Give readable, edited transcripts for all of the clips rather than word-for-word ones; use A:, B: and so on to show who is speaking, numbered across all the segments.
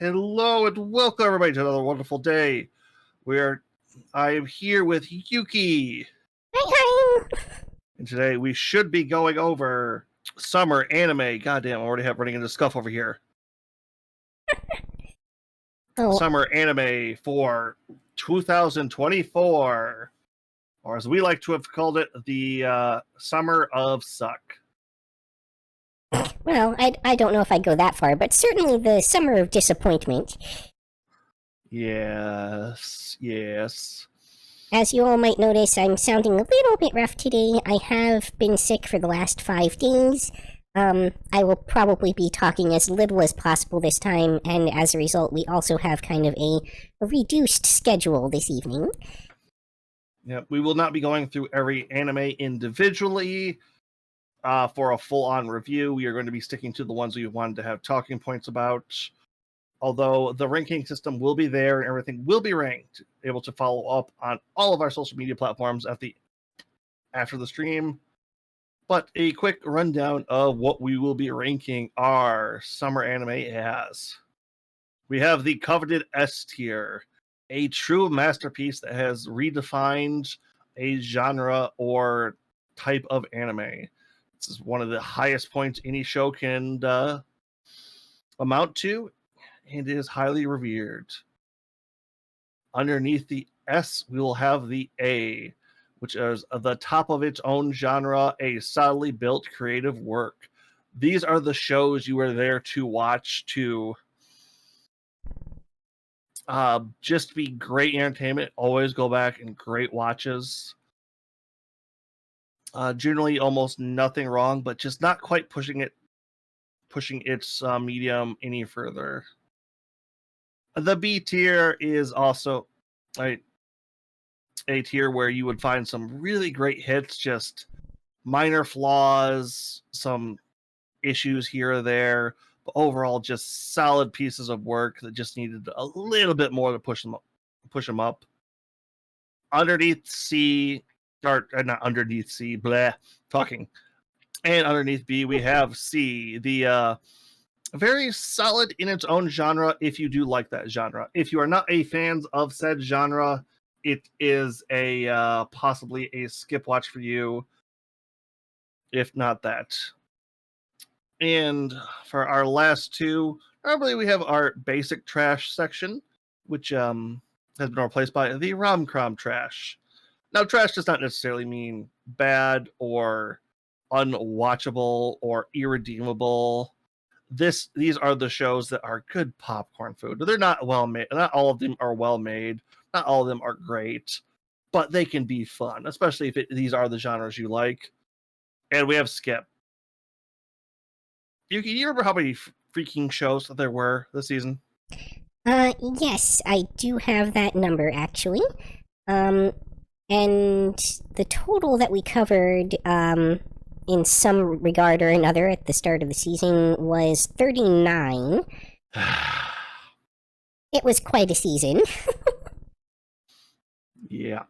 A: Hello and welcome everybody to another wonderful day. I am here with Yuki.
B: Hi.
A: And today we should be going over summer anime. Goddamn, I already have running into scuff over here. Summer anime for 2024. Or as we like to have called it, the Summer of Suck.
B: Well, I don't know if I'd go that far, but certainly the Summer of Disappointment.
A: Yes.
B: As you all might notice, I'm sounding a little bit rough today. I have been sick for the last 5 days. I will probably be talking as little as possible this time, and as a result, we also have kind of a reduced schedule this evening.
A: Yeah, we will not be going through every anime individually. For a full-on review, we are going to be sticking to the ones we wanted to have talking points about. Although the ranking system will be there and everything will be ranked, able to follow up on all of our social media platforms after the stream. But a quick rundown of what we will be ranking our summer anime as. We have the coveted S tier, a true masterpiece that has redefined a genre or type of anime. This is one of the highest points any show can amount to, and it is highly revered. Underneath the S, we will have the A, which is the top of its own genre, a solidly built creative work. These are the shows you are there to watch to just be great entertainment. Always go back and great watches. Generally, almost nothing wrong, but just not quite pushing its medium any further. The B tier is also a tier where you would find some really great hits, just minor flaws, some issues here or there, but overall just solid pieces of work that just needed a little bit more to push them up. Underneath C, or not underneath C, talking. And underneath B, we have C, the very solid in its own genre if you do like that genre. If you are not a fan of said genre, it is a possibly a skip watch for you, if not that. And for our last two, normally we have our basic trash section, which has been replaced by the rom-com trash. Now, trash does not necessarily mean bad or unwatchable or irredeemable. These are the shows that are good popcorn food. They're not well made. Not all of them are well made. Not all of them are great, but they can be fun, especially if these are the genres you like. And we have Skip. Yuki, do you remember how many freaking shows there were this season?
B: Yes, I do have that number actually. And the total that we covered, in some regard or another at the start of the season was 39. It was quite a season.
A: Yeah.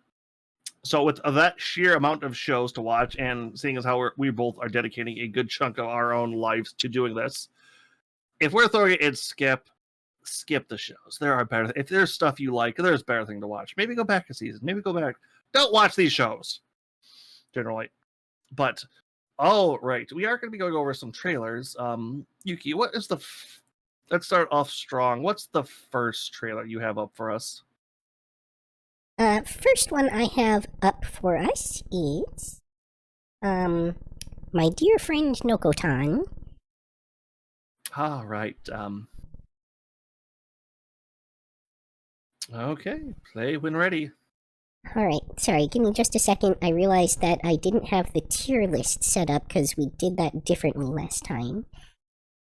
A: So with that sheer amount of shows to watch, and seeing as how we both are dedicating a good chunk of our own lives to doing this, if we're throwing it in skip the shows. There are better. If there's stuff you like, there's better thing to watch. Maybe go back a season. Maybe go back. Don't watch these shows. Generally. But right, we are going to be going over some trailers. Yuki, what is let's start off strong. What's the first trailer you have up for us?
B: First one I have up for us is, my dear friend Noko-tan.
A: All right. Okay, play when ready.
B: Alright, sorry, give me just a second. I realized that I didn't have the tier list set up because we did that differently last time.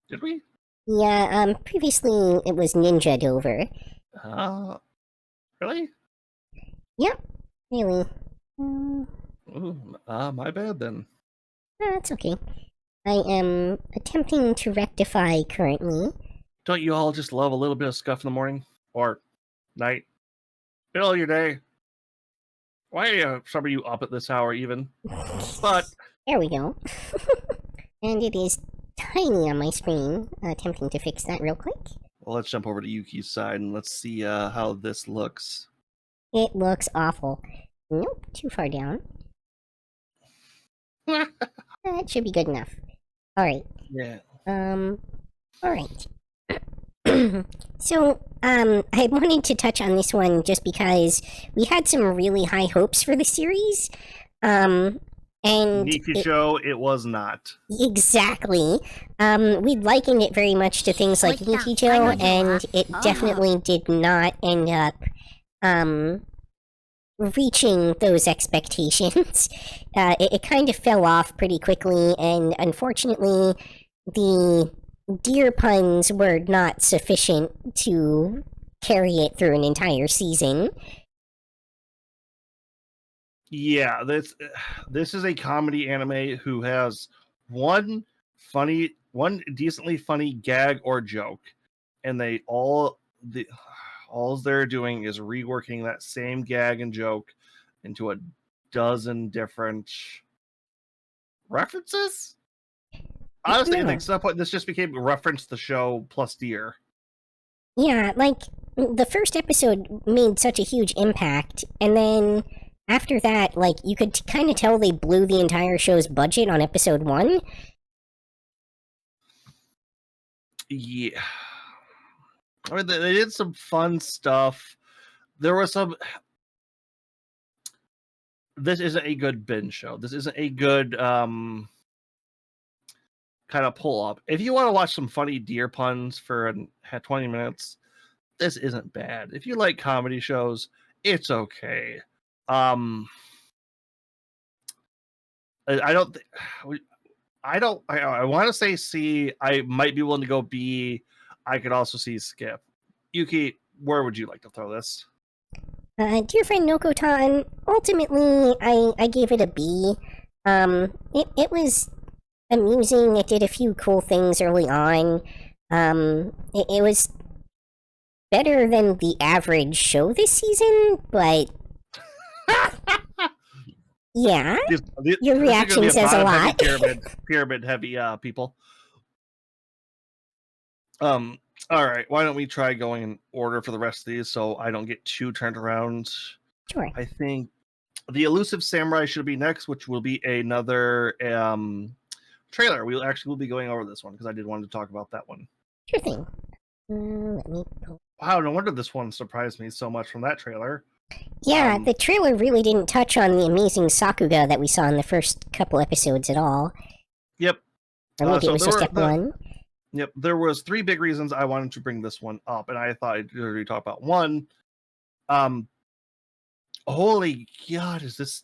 A: Did we?
B: Yeah, previously it was ninja'd over.
A: Really?
B: Yep, really.
A: My bad then.
B: That's okay. I am attempting to rectify currently.
A: Don't you all just love a little bit of scuff in the morning? Or night? Middle of your day? Why are some of you up at this hour even? But
B: there we go. And it is tiny on my screen. Attempting to fix that real quick.
A: Well, let's jump over to Yuki's side and let's see how this looks.
B: It looks awful. Nope, too far down. That should be good enough. All right.
A: Yeah.
B: All right. So, I wanted to touch on this one just because we had some really high hopes for the series. And
A: Show, it was not.
B: Exactly. We'd likened it very much to things like Yukikaze, and it definitely did not end up, reaching those expectations. It kind of fell off pretty quickly, and unfortunately, the deer puns were not sufficient to carry it through an entire season.
A: Yeah, this is a comedy anime who has one decently funny gag or joke, and all they're doing is reworking that same gag and joke into a dozen different references. Honestly,
B: Yeah.
A: at some point this just became reference the show plus deer.
B: Yeah, like the first episode made such a huge impact, and then after that, like you could kind of tell they blew the entire show's budget on episode 1.
A: Yeah, I mean they did some fun stuff. There was some. This isn't a good binge show. This isn't a good kind of pull up. If you want to watch some funny deer puns for 20 minutes, this isn't bad. If you like comedy shows, it's okay. I don't think I want to say C. I might be willing to go B. I could also see skip. Yuki, where would you like to throw this?
B: Dear friend Nokotan, ultimately, I gave it a B. It was amusing. It did a few cool things early on. It was better than the average show this season, but yeah, your reaction says a lot.
A: Pyramid heavy people. All right, why don't we try going in order for the rest of these so I don't get too turned around?
B: Sure.
A: I think the Elusive Samurai should be next, which will be another trailer. We'll be going over this one because I did want to talk about that one.
B: Sure thing. Let me go.
A: Wow, no wonder this one surprised me so much from that trailer.
B: Yeah, the trailer really didn't touch on the amazing Sakuga that we saw in the first couple episodes at all.
A: Yep.
B: Or maybe it was just step 1.
A: Yep, there was 3 big reasons I wanted to bring this one up, and I thought I'd already talk about one. Holy God, is this...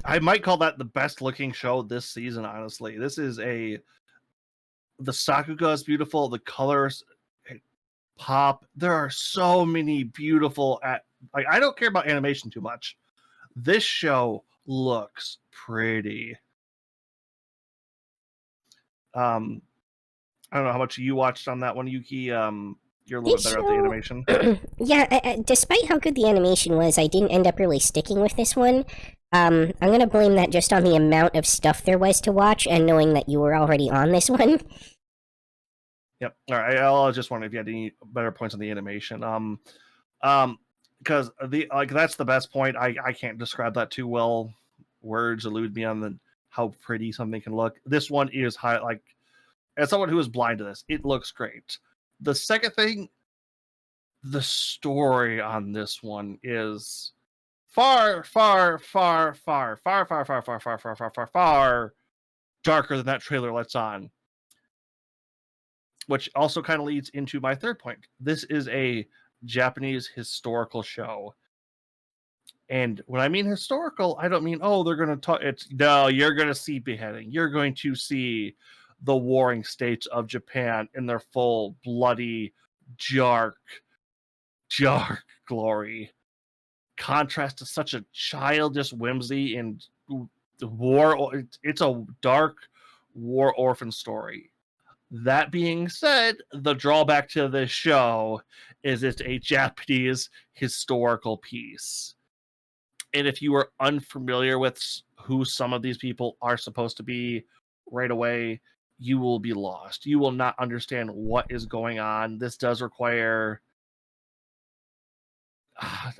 A: I might call that the best looking show this season, honestly. This is the Sakuga is beautiful, the colors pop. There are so many beautiful I don't care about animation too much. This show looks pretty. I don't know how much you watched on that one, Yuki. You're a little bit better at the animation.
B: Yeah, despite how good the animation was, I didn't end up really sticking with this one. I'm gonna blame that just on the amount of stuff there was to watch and knowing that you were already on this one.
A: Yep. All right. I just wondered if you had any better points on the animation. Because that's the best point. I can't describe that too well. Words elude me on how pretty something can look. This one is high. Like, as someone who is blind to this, it looks great. The second thing, the story on this one is far darker than that trailer lets on. Which also kind of leads into my third point. This is a Japanese historical show. And when I mean historical, I don't mean, they're going to talk. You're going to see beheading. You're going to see the warring states of Japan in their full, bloody, dark glory. Contrast to such a childish whimsy and war. It's a dark war orphan story. That being said, the drawback to this show is it's a Japanese historical piece. And if you are unfamiliar with who some of these people are supposed to be right away, you will be lost. You will not understand what is going on. This does require,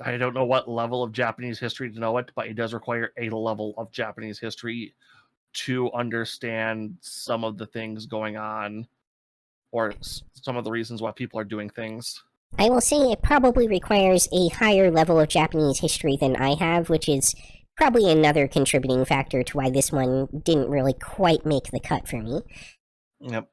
A: I don't know what level of Japanese history to know it, but it does require a level of Japanese history to understand some of the things going on, or some of the reasons why people are doing things.
B: I will say it probably requires a higher level of Japanese history than I have, which is probably another contributing factor to why this one didn't really quite make the cut for me.
A: Yep.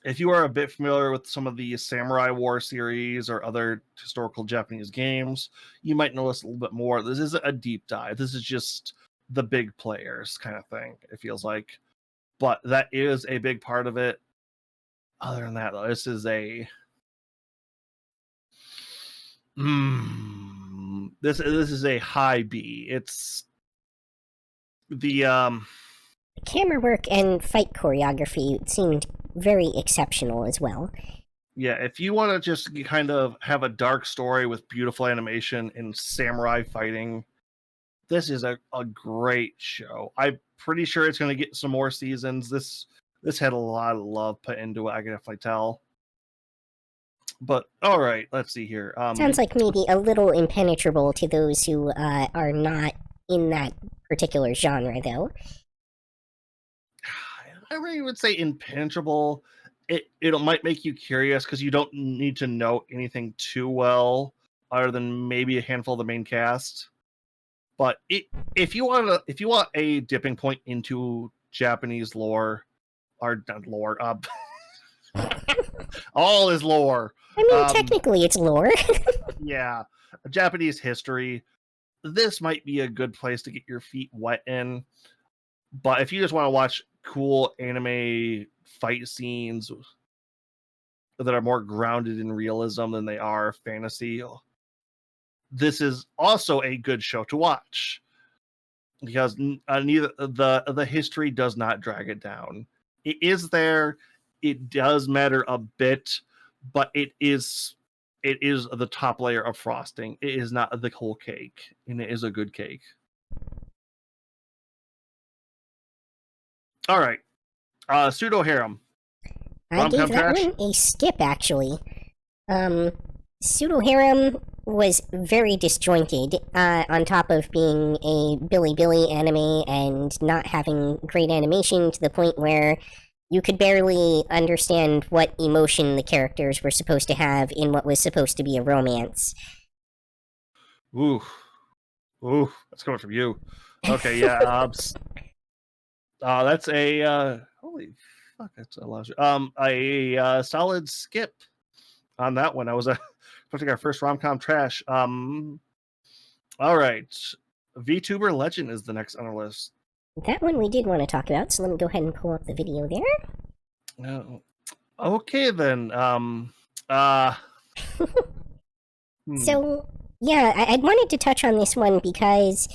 A: If you are a bit familiar with some of the Samurai War series or other historical Japanese games, you might notice a little bit more. This isn't a deep dive. This is just the big players kind of thing, it feels like. But that is a big part of it. Other than that, though, this is a... This is a high B. It's the
B: camera work and fight choreography seemed very exceptional as well.
A: Yeah, if you want to just kind of have a dark story with beautiful animation and samurai fighting, this is a great show. I'm pretty sure it's going to get some more seasons. This had a lot of love put into it, I can definitely tell. But all right, let's see here.
B: Sounds like maybe a little impenetrable to those who are not in that particular genre, though.
A: I really would say impenetrable. It might make you curious because you don't need to know anything too well, other than maybe a handful of the main cast. But if you want a dipping point into Japanese lore, or not lore, all is lore.
B: I mean, technically it's lore.
A: Yeah, Japanese history. This might be a good place to get your feet wet in. But if you just want to watch cool anime fight scenes that are more grounded in realism than they are fantasy, this is also a good show to watch, because neither the history does not drag it down. It is there. It does matter a bit, but it is the top layer of frosting. It is not the whole cake, and it is a good cake. All right, Pseudo Harem.
B: I gave that one a skip, actually. Pseudo Harem was very disjointed, on top of being a Billy anime and not having great animation, to the point where you could barely understand what emotion the characters were supposed to have in what was supposed to be a romance.
A: Ooh, that's coming from you. Okay, yeah. That's a holy fuck. That's a lot. A solid skip on that one. I was putting our first rom-com trash. All right, VTuber Legend is the next on our list.
B: That one we did want to talk about, so let me go ahead and pull up the video there.
A: Okay then.
B: So, yeah, I wanted to touch on this one because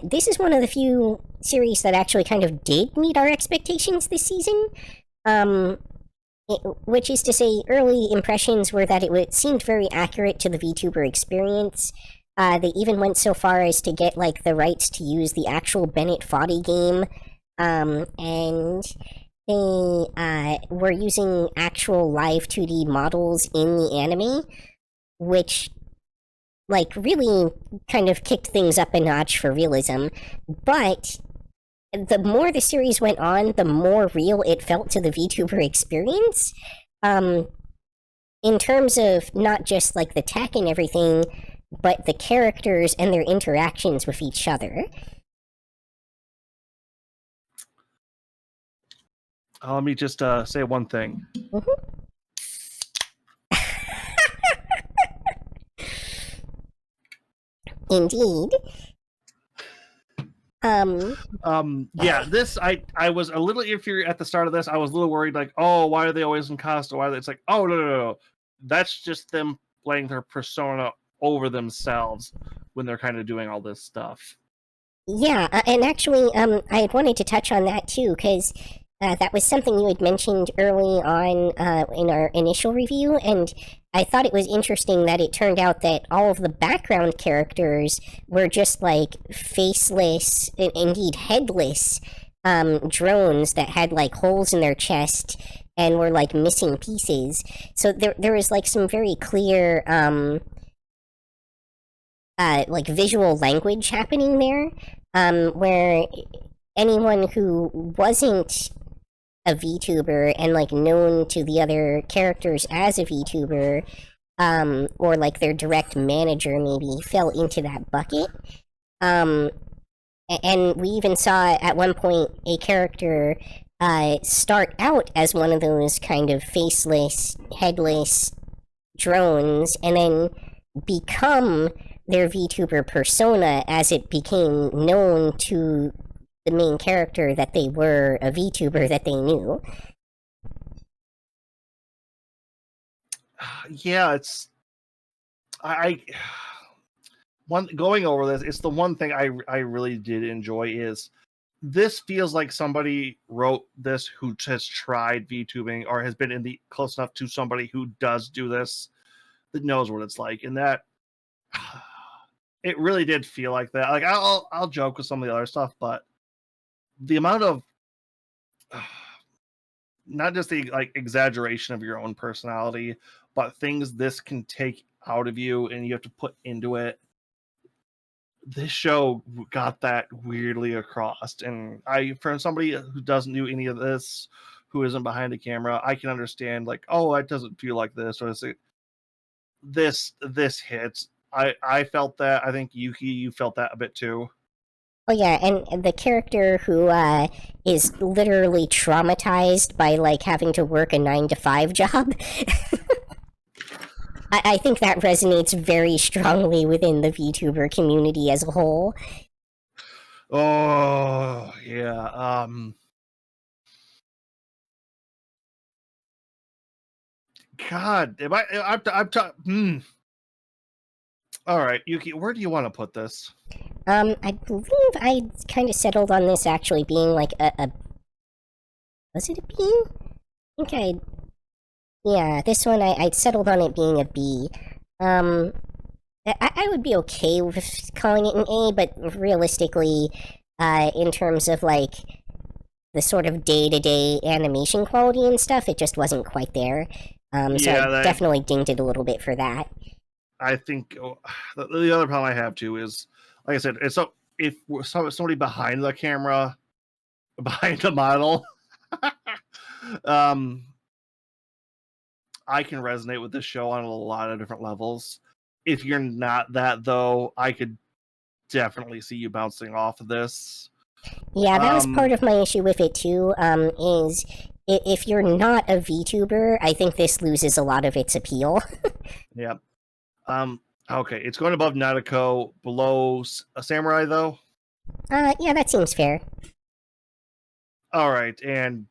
B: this is one of the few series that actually kind of did meet our expectations this season. Which is to say, early impressions were that it seemed very accurate to the VTuber experience. They even went so far as to get like the rights to use the actual Bennett Foddy game, and they were using actual live 2D models in the anime, which like really kind of kicked things up a notch for realism. But the more the series went on, the more real it felt to the VTuber experience. In terms of not just like the tech and everything, but the characters and their interactions with each other.
A: Let me just say one thing.
B: Indeed.
A: Yeah, this I was a little inferior at the start of this. I was a little worried, like, oh, why are they always in costume? Why are they? It's like, oh no. That's just them playing their persona over themselves when they're kind of doing all this stuff.
B: Yeah, and actually, I had wanted to touch on that too, because that was something you had mentioned early on in our initial review, and I thought it was interesting that it turned out that all of the background characters were just like faceless, indeed headless, drones that had like holes in their chest and were like missing pieces. So there was like some very clear like visual language happening there, where anyone who wasn't a VTuber and like known to the other characters as a VTuber, or like their direct manager maybe fell into that bucket. Um, and we even saw at one point a character start out as one of those kind of faceless, headless drones, and then become their VTuber persona as it became known to the main character that they were a VTuber that they knew.
A: Yeah, it's I one going over this. It's the one thing I really did enjoy is this feels like somebody wrote this who has tried VTubing or has been in the close enough to somebody who does do this that knows what it's like, and that it really did feel like that. Like I'll joke with some of the other stuff, but the amount of not just the like exaggeration of your own personality, but things this can take out of you and you have to put into it. This show got that weirdly across, and for somebody who doesn't do any of this, who isn't behind the camera, I can understand like, oh, it doesn't feel like this, or this hits. I felt that. I think Yuki, you felt that a bit too.
B: Oh yeah, and the character who is literally traumatized by like having to work a 9 to 5 job. I think that resonates very strongly within the VTuber community as a whole.
A: Oh yeah. God, am I'm All right, Yuki, where do you want to put this?
B: I believe I kind of settled on this actually being like a was it a B? I think yeah, this one I settled on it being a B. Um, I would be okay with calling it an A, but realistically, in terms of like the sort of day-to-day animation quality and stuff, it just wasn't quite there. So
A: Yeah,
B: I definitely dinged it a little bit for that.
A: I think the other problem I have too is, like I said, it's so if somebody behind the camera, behind the model, um, I can resonate with this show on a lot of different levels. If you're not that though, I could definitely see you bouncing off of this.
B: Yeah, that was part of my issue with it too. Is if you're not a VTuber, I think this loses a lot of its appeal.
A: Yeah. Okay, it's going above Nadeko, below a Samurai though.
B: Yeah, that seems fair.
A: All right, and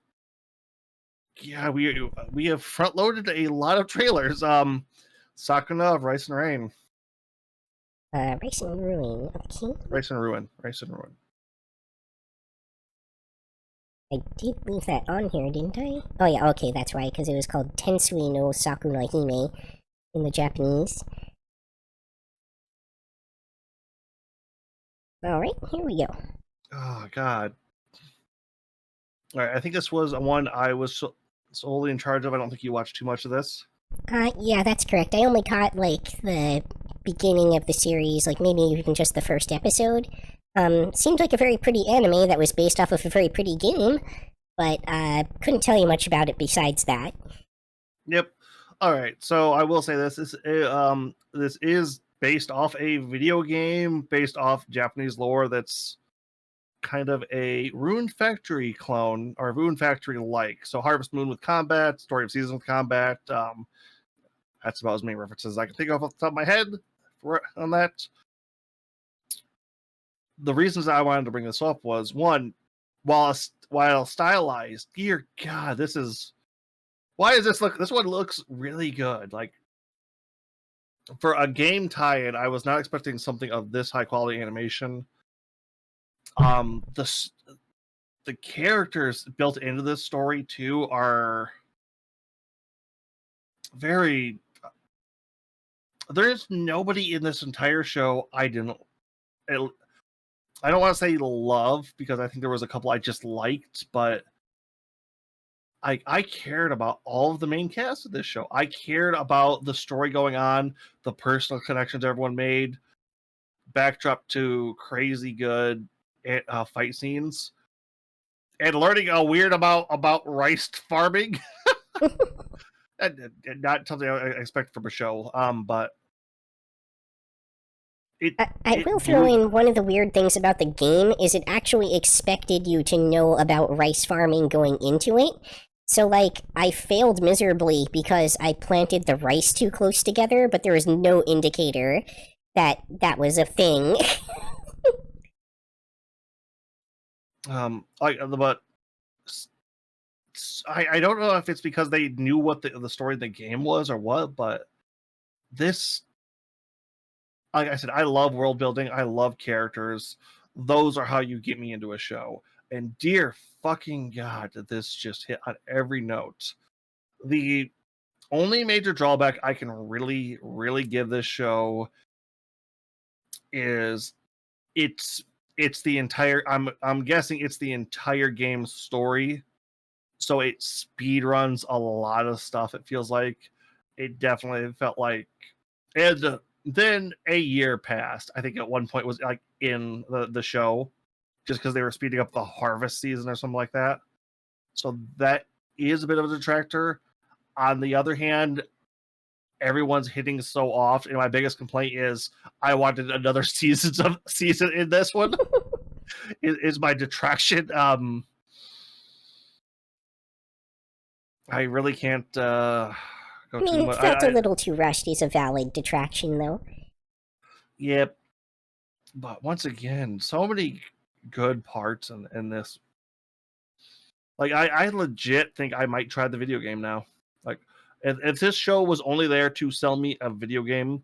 A: yeah, we have front loaded a lot of trailers. Sakuna of Rice and Rain.
B: Racing Ruin. Okay.
A: Rice and Ruin. Rice and Ruin.
B: I did leave that on here, didn't I? Oh yeah, okay, that's right, because it was called Tensui no Sakuna Hime in the Japanese. Alright, here we go.
A: Oh God. All right, I think this was one I was solely in charge of. I don't think you watched too much of this.
B: Yeah, that's correct. I only caught, like, the beginning of the series, like, maybe even just the first episode. Seemed like a very pretty anime that was based off of a very pretty game, but, couldn't tell you much about it besides that.
A: Yep. All right. So I will say this is based off a video game based off Japanese lore that's kind of a Rune Factory clone or Rune Factory like. So Harvest Moon with combat, Story of Seasons with combat. That's about as many references I can think of off the top of my head on that. The reasons I wanted to bring this up was one, while stylized, dear God, this is why does this look? This one looks really good. Like for a game tie-in, I was not expecting something of this high quality animation. The characters built into this story too are very. There's nobody in this entire show I didn't. I don't want to say love because I think there was a couple I just liked, but I cared about all of the main cast of this show. I cared about the story going on, the personal connections everyone made, backdrop to crazy good fight scenes, and learning a weird about rice farming. Not something I expect from a show. But
B: I will throw in one of the weird things about the game is it actually expected you to know about rice farming going into it. So, like, I failed miserably because I planted the rice too close together, but there was no indicator that that was a thing.
A: But I don't know if it's because they knew what the story of the game was or what, but this, like I said, I love world building. I love characters. Those are how you get me into a show. And dear fucking God, did this just hit on every note. The only major drawback I can really give this show is it's the entire I'm guessing it's the entire game's story. So it speed runs a lot of stuff, it feels like. It definitely felt like, and then a year passed. I think at one point was like in the show, just because they were speeding up the harvest season or something like that. So that is a bit of a detractor. On the other hand, everyone's hitting so off, and my biggest complaint is I wanted another season in this one. is my detraction. I really can't go
B: I
A: too
B: mean, it
A: much.
B: felt a little too rushed is a valid detraction, though.
A: Yep. But once again, so many good parts in this. Like, I legit think I might try the video game now. Like, if this show was only there to sell me a video game,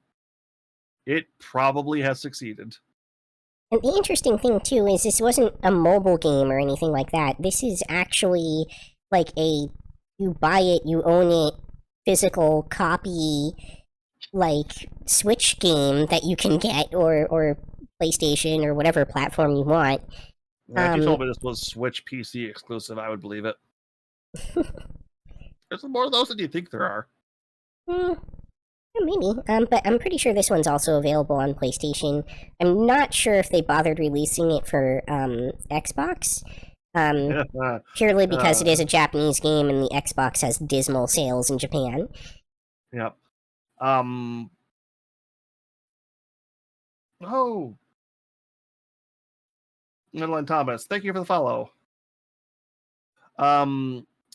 A: it probably has succeeded.
B: And the interesting thing, too, is this wasn't a mobile game or anything like that. This is actually like you buy it, you own it, physical copy, like, Switch game that you can get, or PlayStation, or whatever platform you want.
A: If you told me this was Switch PC exclusive, I would believe it. There's more of those than you think there are.
B: Maybe. But I'm pretty sure this one's also available on PlayStation. I'm not sure if they bothered releasing it for Xbox. Purely because it is a Japanese game and the Xbox has dismal sales in Japan.
A: Yep. Midland Thomas, thank you for the follow.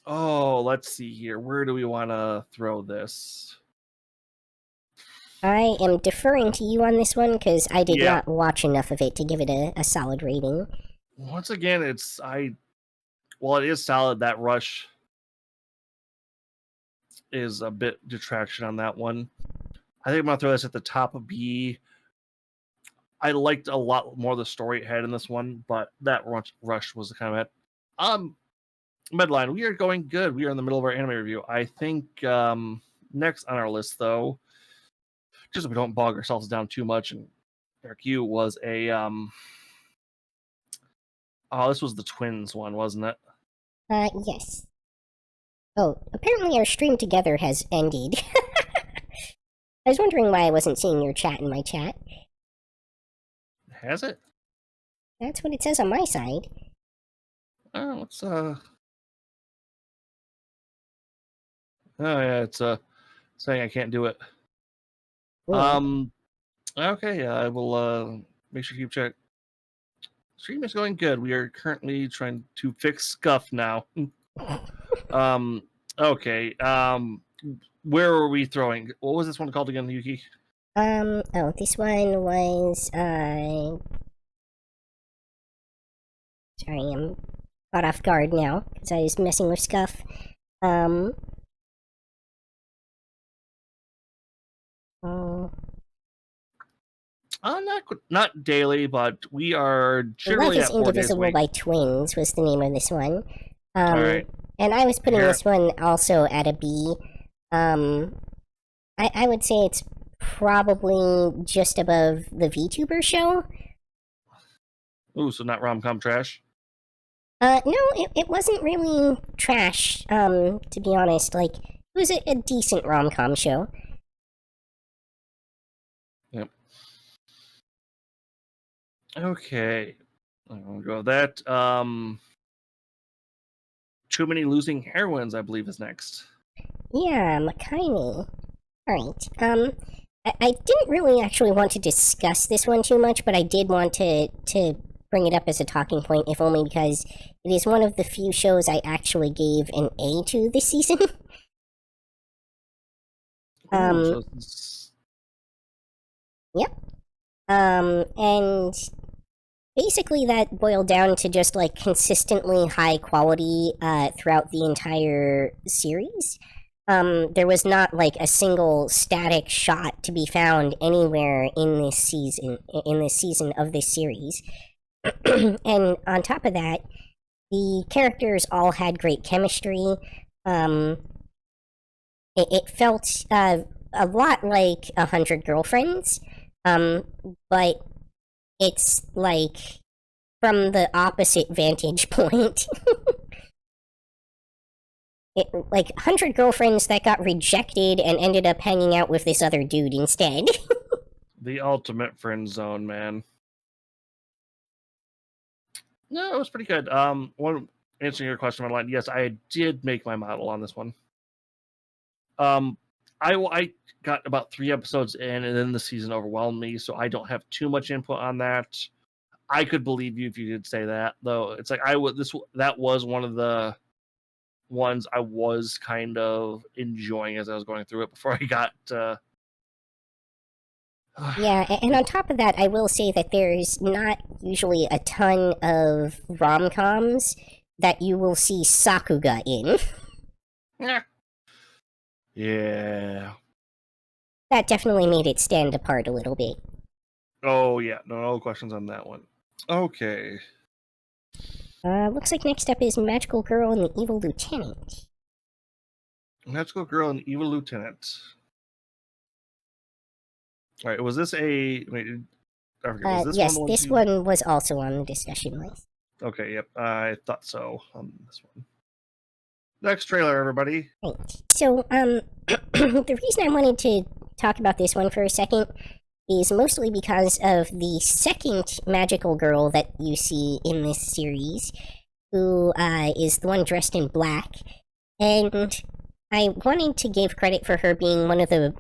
A: Let's see here. Where do we want to throw this?
B: I am deferring to you on this one because I did not watch enough of it to give it a solid rating.
A: Once again, it is solid. That rush is a bit detraction on that one. I think I'm gonna throw this at the top of B. I liked a lot more of the story it had in this one, but that rush was kind of it. Medline, we are going good. We are in the middle of our anime review. I think next on our list, though, just so we don't bog ourselves down too much, and Eric, you was a this was the twins one, wasn't it?
B: Yes. Oh, apparently our stream together has ended. I was wondering why I wasn't seeing your chat in my chat.
A: Has it?
B: That's what it says on my side.
A: Oh, it's Oh yeah, it's saying I can't do it. Weird. Okay, I will make sure you keep check. Stream is going good. We are currently trying to fix scuff now. Okay. Where were we throwing? What was this one called again, Yuki?
B: This one was, sorry, I'm caught off guard now, because I was messing with scuff.
A: Not daily, but we are generally
B: Life is
A: at 4 days a
B: Indivisible
A: week.
B: by Twins was the name of this one.
A: Alright.
B: And I was putting this one also at a B. I would say it's probably just above the VTuber show.
A: Ooh, so not rom-com trash.
B: No, it wasn't really trash, to be honest. Like, it was a decent rom-com show.
A: Yep. Okay. I'm gonna go with that. Too Many Losing Heroines, I believe, is next.
B: Yeah, Makaini. Alright, I didn't really actually want to discuss this one too much, but I did want to bring it up as a talking point, if only because it is one of the few shows I actually gave an A to this season.
A: Ooh,
B: Yep. And basically that boiled down to just like consistently high quality throughout the entire series. There was not like a single static shot to be found anywhere in this season of this series. And on top of that, the characters all had great chemistry. It felt a lot like 100 Girlfriends, but it's like from the opposite vantage point. Like 100 Girlfriends that got rejected and ended up hanging out with this other dude instead.
A: The ultimate friend zone, man. No, it was pretty good. Answering your question online, yes, I did make my model on this one. I got about 3 episodes in, and then the season overwhelmed me, so I don't have too much input on that. I could believe you if you did say that, though. It's like that was one of the ones I was kind of enjoying as I was going through it before I got.
B: Yeah, and on top of that, I will say that there's not usually a ton of rom-coms that you will see Sakuga in.
A: Yeah.
B: That definitely made it stand apart a little bit.
A: Oh, yeah. No questions on that one. Okay.
B: Looks like next up is Magical Girl and the Evil Lieutenant.
A: Magical Girl and Evil Lieutenant. All right, was this a... Wait, I forget, was this
B: yes,
A: one
B: this one was also on the discussion list.
A: Okay, yep, I thought so on this one. Next trailer, everybody.
B: Right. So, the reason I wanted to talk about this one for a second is mostly because of the second magical girl that you see in this series, who is the one dressed in black. And I wanted to give credit for her being one of the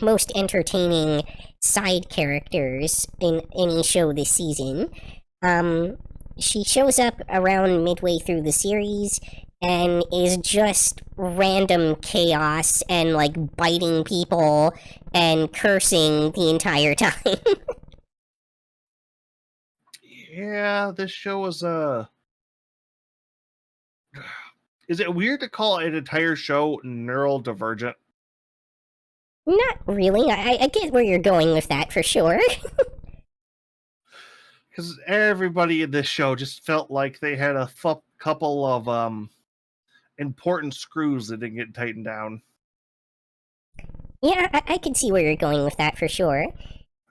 B: most entertaining side characters in any show this season. She shows up around midway through the series and is just random chaos and biting people and cursing the entire time.
A: Yeah, this show was is it weird to call an entire show neural divergent?
B: Not really. I get where you're going with that for sure.
A: Because everybody in this show just felt like they had a couple of important screws that didn't get tightened down.
B: Yeah, I can see where you're going with that for sure.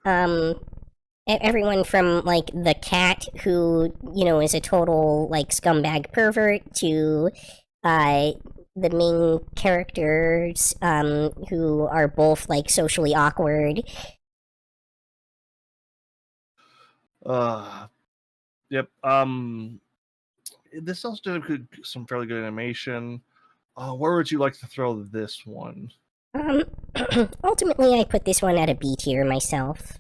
B: Everyone from the cat who is a total scumbag pervert to the main characters who are both socially awkward.
A: Yep. This also did some fairly good animation. Where would you like to throw this one?
B: Ultimately, I put this one at a B tier myself.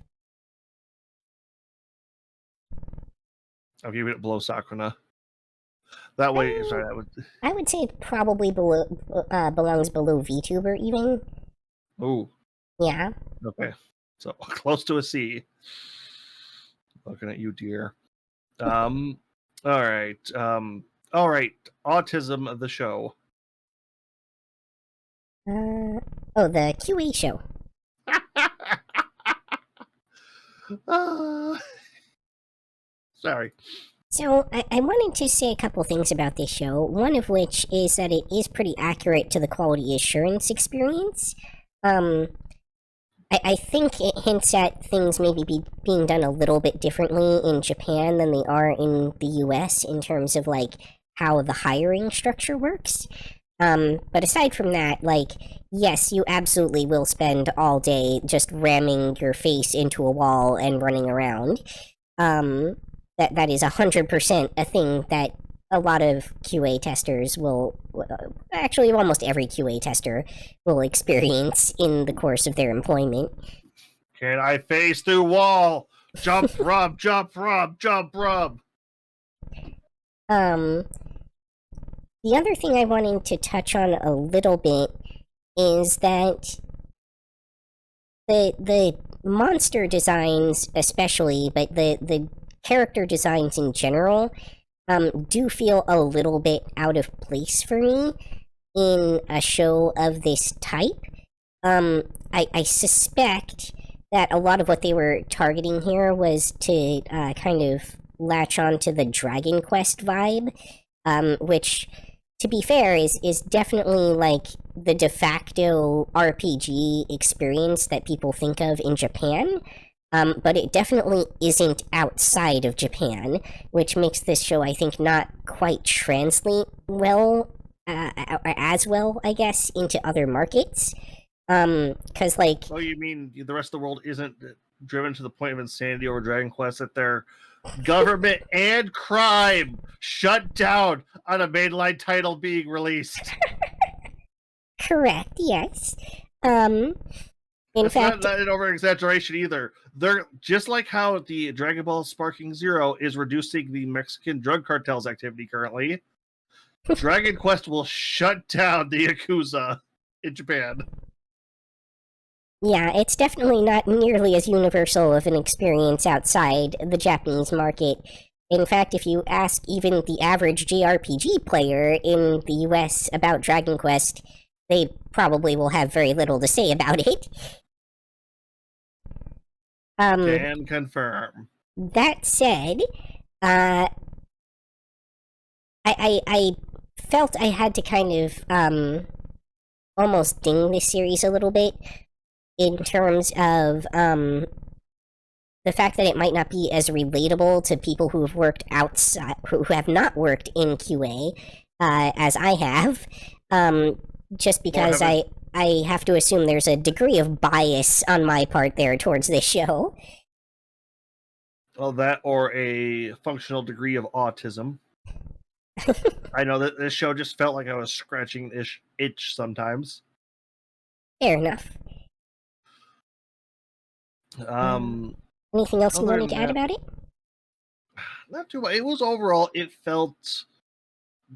A: I'll give it below Sakuna. That way, sorry,
B: I would say it probably belongs below VTuber even.
A: Ooh.
B: Yeah.
A: Okay. So close to a C. Looking at you, dear. All right. All right. Autism of the show.
B: The QA show.
A: Sorry.
B: So, I wanted to say a couple things about this show, one of which is that it is pretty accurate to the quality assurance experience. I I think it hints at things maybe being done a little bit differently in Japan than they are in the US in terms of like how the hiring structure works. But aside from that, like, yes, you absolutely will spend all day just ramming your face into a wall and running around. That is 100% a thing that a lot of QA testers will, actually, almost every QA tester will experience in the course of their employment.
A: Can I face through wall? Jump, rub, jump, rub, jump, rub.
B: The other thing I wanted to touch on a little bit is that the monster designs especially, but the character designs in general, do feel a little bit out of place for me in a show of this type. I suspect that a lot of what they were targeting here was to kind of latch on to the Dragon Quest vibe, which, to be fair, is definitely like the de facto RPG experience that people think of in Japan. But it definitely isn't outside of Japan, which makes this show, I think, not quite translate well, as well, I guess, into other markets. Because, like...
A: Oh, you mean the rest of the world isn't driven to the point of insanity over Dragon Quest that their government and crime shut down on a mainline title being released?
B: Correct, yes. In fact,
A: not an over-exaggeration either. They're just like how the Dragon Ball Sparking Zero is reducing the Mexican drug cartel's activity currently. Dragon Quest will shut down the Yakuza in Japan.
B: Yeah, it's definitely not nearly as universal of an experience outside the Japanese market. In fact, if you ask even the average JRPG player in the US about Dragon Quest, they probably will have very little to say about it.
A: Can confirm.
B: That said, I felt I had to kind of almost ding this series a little bit in terms of the fact that it might not be as relatable to people who have worked outside, who have not worked in QA, as I have. Just because I have to assume there's a degree of bias on my part there towards this show.
A: Well, that or a functional degree of autism. I know that this show just felt like I was scratching this itch sometimes.
B: Fair enough. Anything else you wanted to add about it?
A: Not too much. It was overall, it felt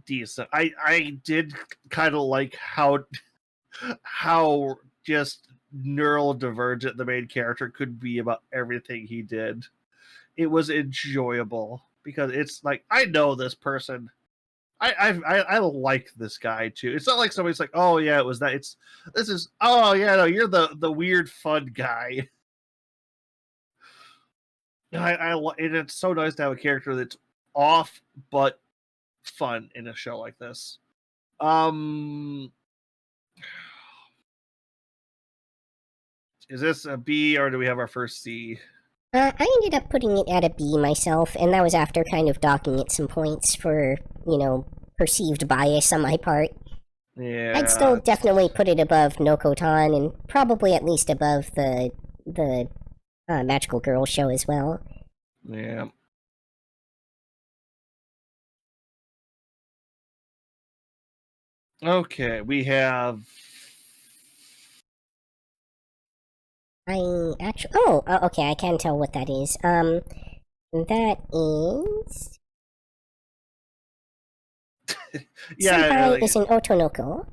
A: decent. I did kind of like how just neurodivergent the main character could be about everything he did. It was enjoyable because it's like, I know this person. I like this guy too. It's not like somebody's like, oh yeah, it was that. Oh yeah, no, you're the weird fun guy. And it's so nice to have a character that's off but fun in a show like this. Is this a B or do we have our first C?
B: I ended up putting it at a B myself, and that was after kind of docking it some points for, perceived bias on my part.
A: Yeah.
B: I'd still definitely put it above Nokotan, and probably at least above the Magical Girl show as well.
A: Yeah. Okay, we have...
B: okay, I can tell what that is. That is...
A: yeah,
B: Senpai is an Otonoko.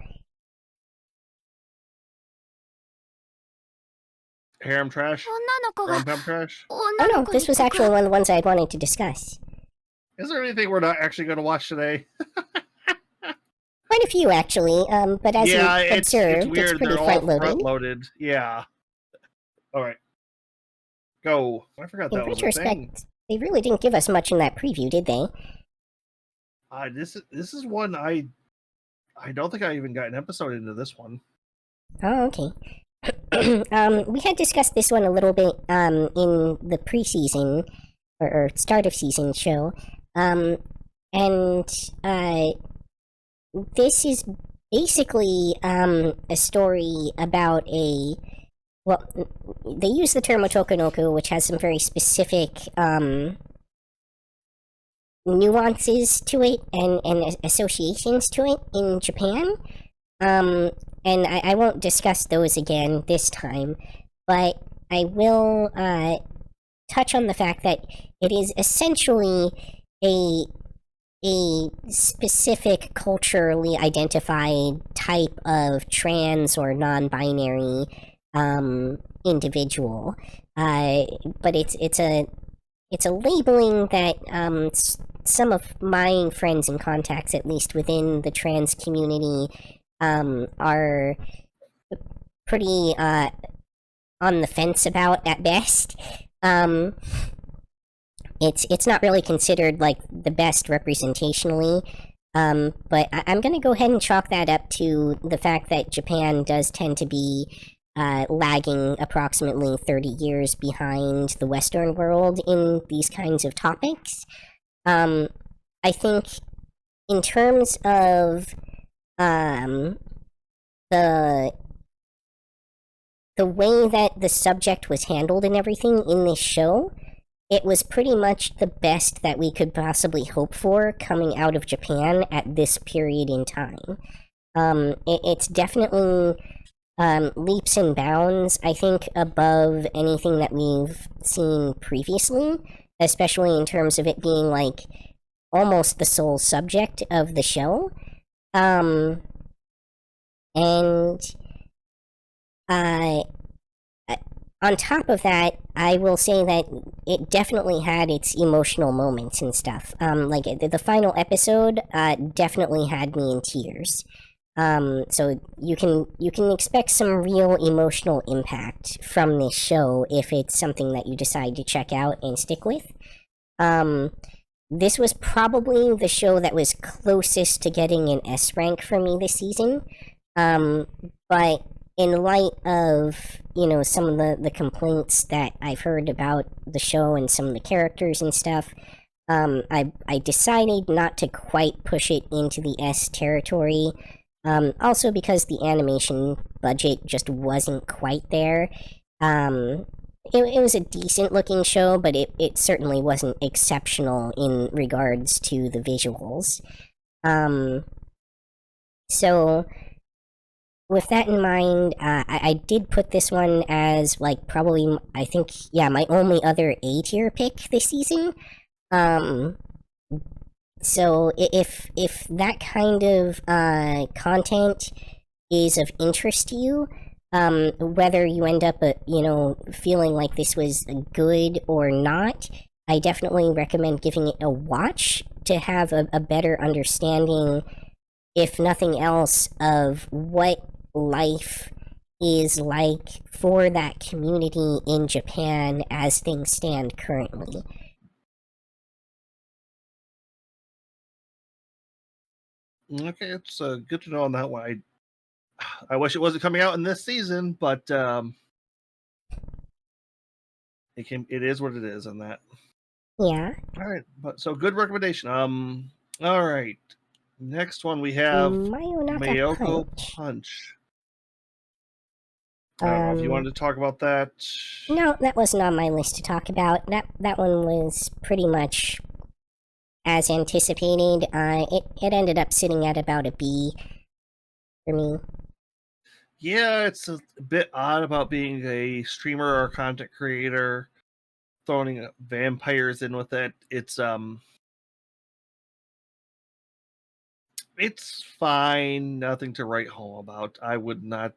A: Harem trash? Rom-com trash?
B: Oh no, this was actually one of the ones I had wanted to discuss.
A: Is there anything we're not actually going to watch today?
B: Quite a few, actually, but as you observed, it's pretty
A: front-loaded. Yeah. Alright. Go. I forgot that was a thing. In retrospect,
B: they really didn't give us much in that preview, did they?
A: This is one I don't think I even got an episode into this one.
B: Oh, okay. We had discussed this one a little bit in the preseason or start of season show, and this is basically a story about a well, they use the term otokonoku, which has some very specific nuances to it and associations to it in Japan. And I won't discuss those again this time, but I will touch on the fact that it is essentially a specific culturally identified type of trans or non-binary individual, but it's a labeling that some of my friends and contacts, at least within the trans community, are pretty on the fence about at best. It's not really considered like the best representationally, but I'm going to go ahead and chalk that up to the fact that Japan does tend to be lagging approximately 30 years behind the Western world in these kinds of topics. I think in terms of the way that the subject was handled and everything in this show, it was pretty much the best that we could possibly hope for coming out of Japan at this period in time. It's definitely leaps and bounds, I think, above anything that we've seen previously, especially in terms of it being like almost the sole subject of the show. And on top of that, I will say that it definitely had its emotional moments and stuff. Like the final episode definitely had me in tears. So you can expect some real emotional impact from this show if it's something that you decide to check out and stick with. This was probably the show that was closest to getting an S rank for me this season. But in light of, some of the complaints that I've heard about the show and some of the characters and stuff, I decided not to quite push it into the S territory. Also because the animation budget just wasn't quite there. It was a decent looking show, but it certainly wasn't exceptional in regards to the visuals. So with that in mind, I did put this one as like probably, I think, my only other A tier pick this season. So if that kind of content is of interest to you, whether you end up feeling like this was good or not, I definitely recommend giving it a watch to have a better understanding, if nothing else, of what life is like for that community in Japan as things stand currently.
A: Okay, it's good to know on that one. I wish it wasn't coming out in this season, but it is what it is on that.
B: Yeah.
A: All right, but so good recommendation. All right. Next one we have Mayoko Punch. I don't know if you wanted to talk about that.
B: No, that wasn't on my list to talk about. That one was pretty much as anticipated. It ended up sitting at about a B for me.
A: Yeah, it's a bit odd about being a streamer or content creator, throwing vampires in with it. It's fine, nothing to write home about. I would not.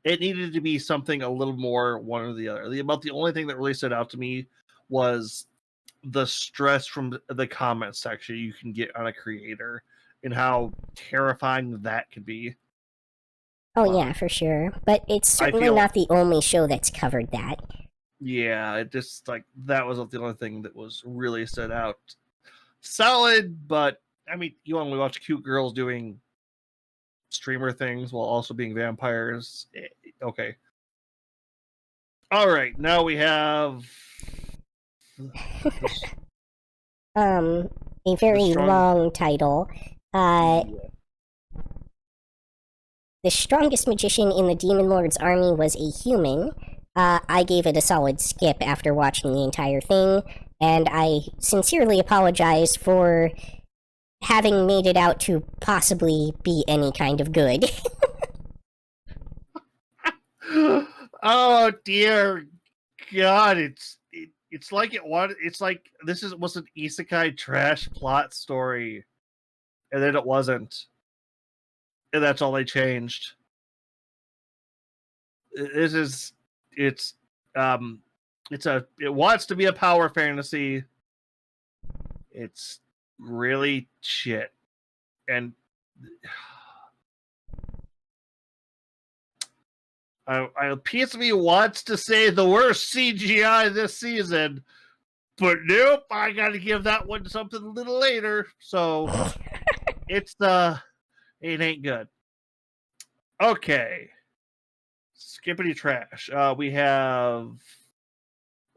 A: It needed to be something a little more one or the other. About the only thing that really stood out to me was the stress from the comment section you can get on a creator and how terrifying that can be.
B: Oh yeah, for sure. But it's certainly not the only show that's covered that.
A: Yeah, it just like that was the only thing that was really stood out. Solid, but I mean, you only watch cute girls doing streamer things while also being vampires. Okay. All right, now we have
B: a very long title. The strongest magician in the Demon Lord's army was a human. I gave it a solid skip after watching the entire thing, and I sincerely apologize for having made it out to possibly be any kind of good.
A: Oh dear God! It's like it's like this was an isekai trash plot story, and then it wasn't, and that's all they changed. It wants to be a power fantasy. It's really shit, and a piece of me wants to say the worst CGI this season, but nope, I gotta give that one something a little later. So it ain't good. Okay. Skippity trash. We have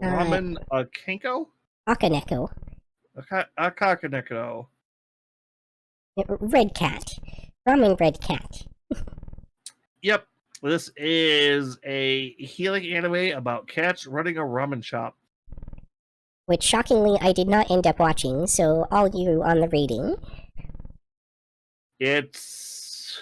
A: Ramen Kenko?
B: Akaneko.
A: Akakaneko.
B: Red Cat. Ramen Red Cat.
A: Yep. This is a healing anime about cats running a ramen shop.
B: Which, shockingly, I did not end up watching, so all you on the rating.
A: It's...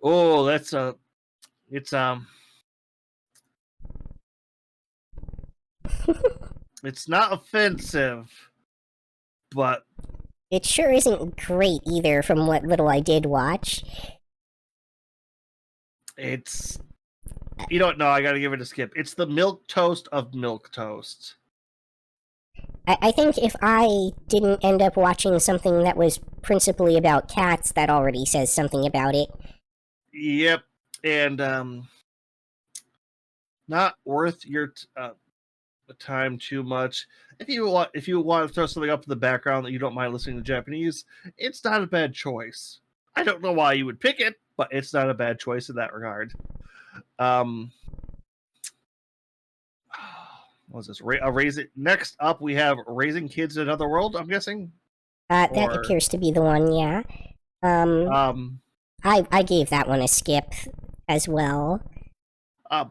A: Oh, that's a... It's, it's not offensive, but...
B: It sure isn't great either from what little I did watch.
A: It's... You don't know, I gotta give it a skip. It's the milk toast of milk toast.
B: I think if I didn't end up watching something that was principally about cats, that already says something about it.
A: Yep, and not worth your time too much. If you want to throw something up in the background that you don't mind listening to Japanese, it's not a bad choice. I don't know why you would pick it, but it's not a bad choice in that regard. What's this? Next up, we have Raising Kids in Another World, I'm guessing?
B: That appears to be the one, yeah. I gave that one a skip as well.
A: I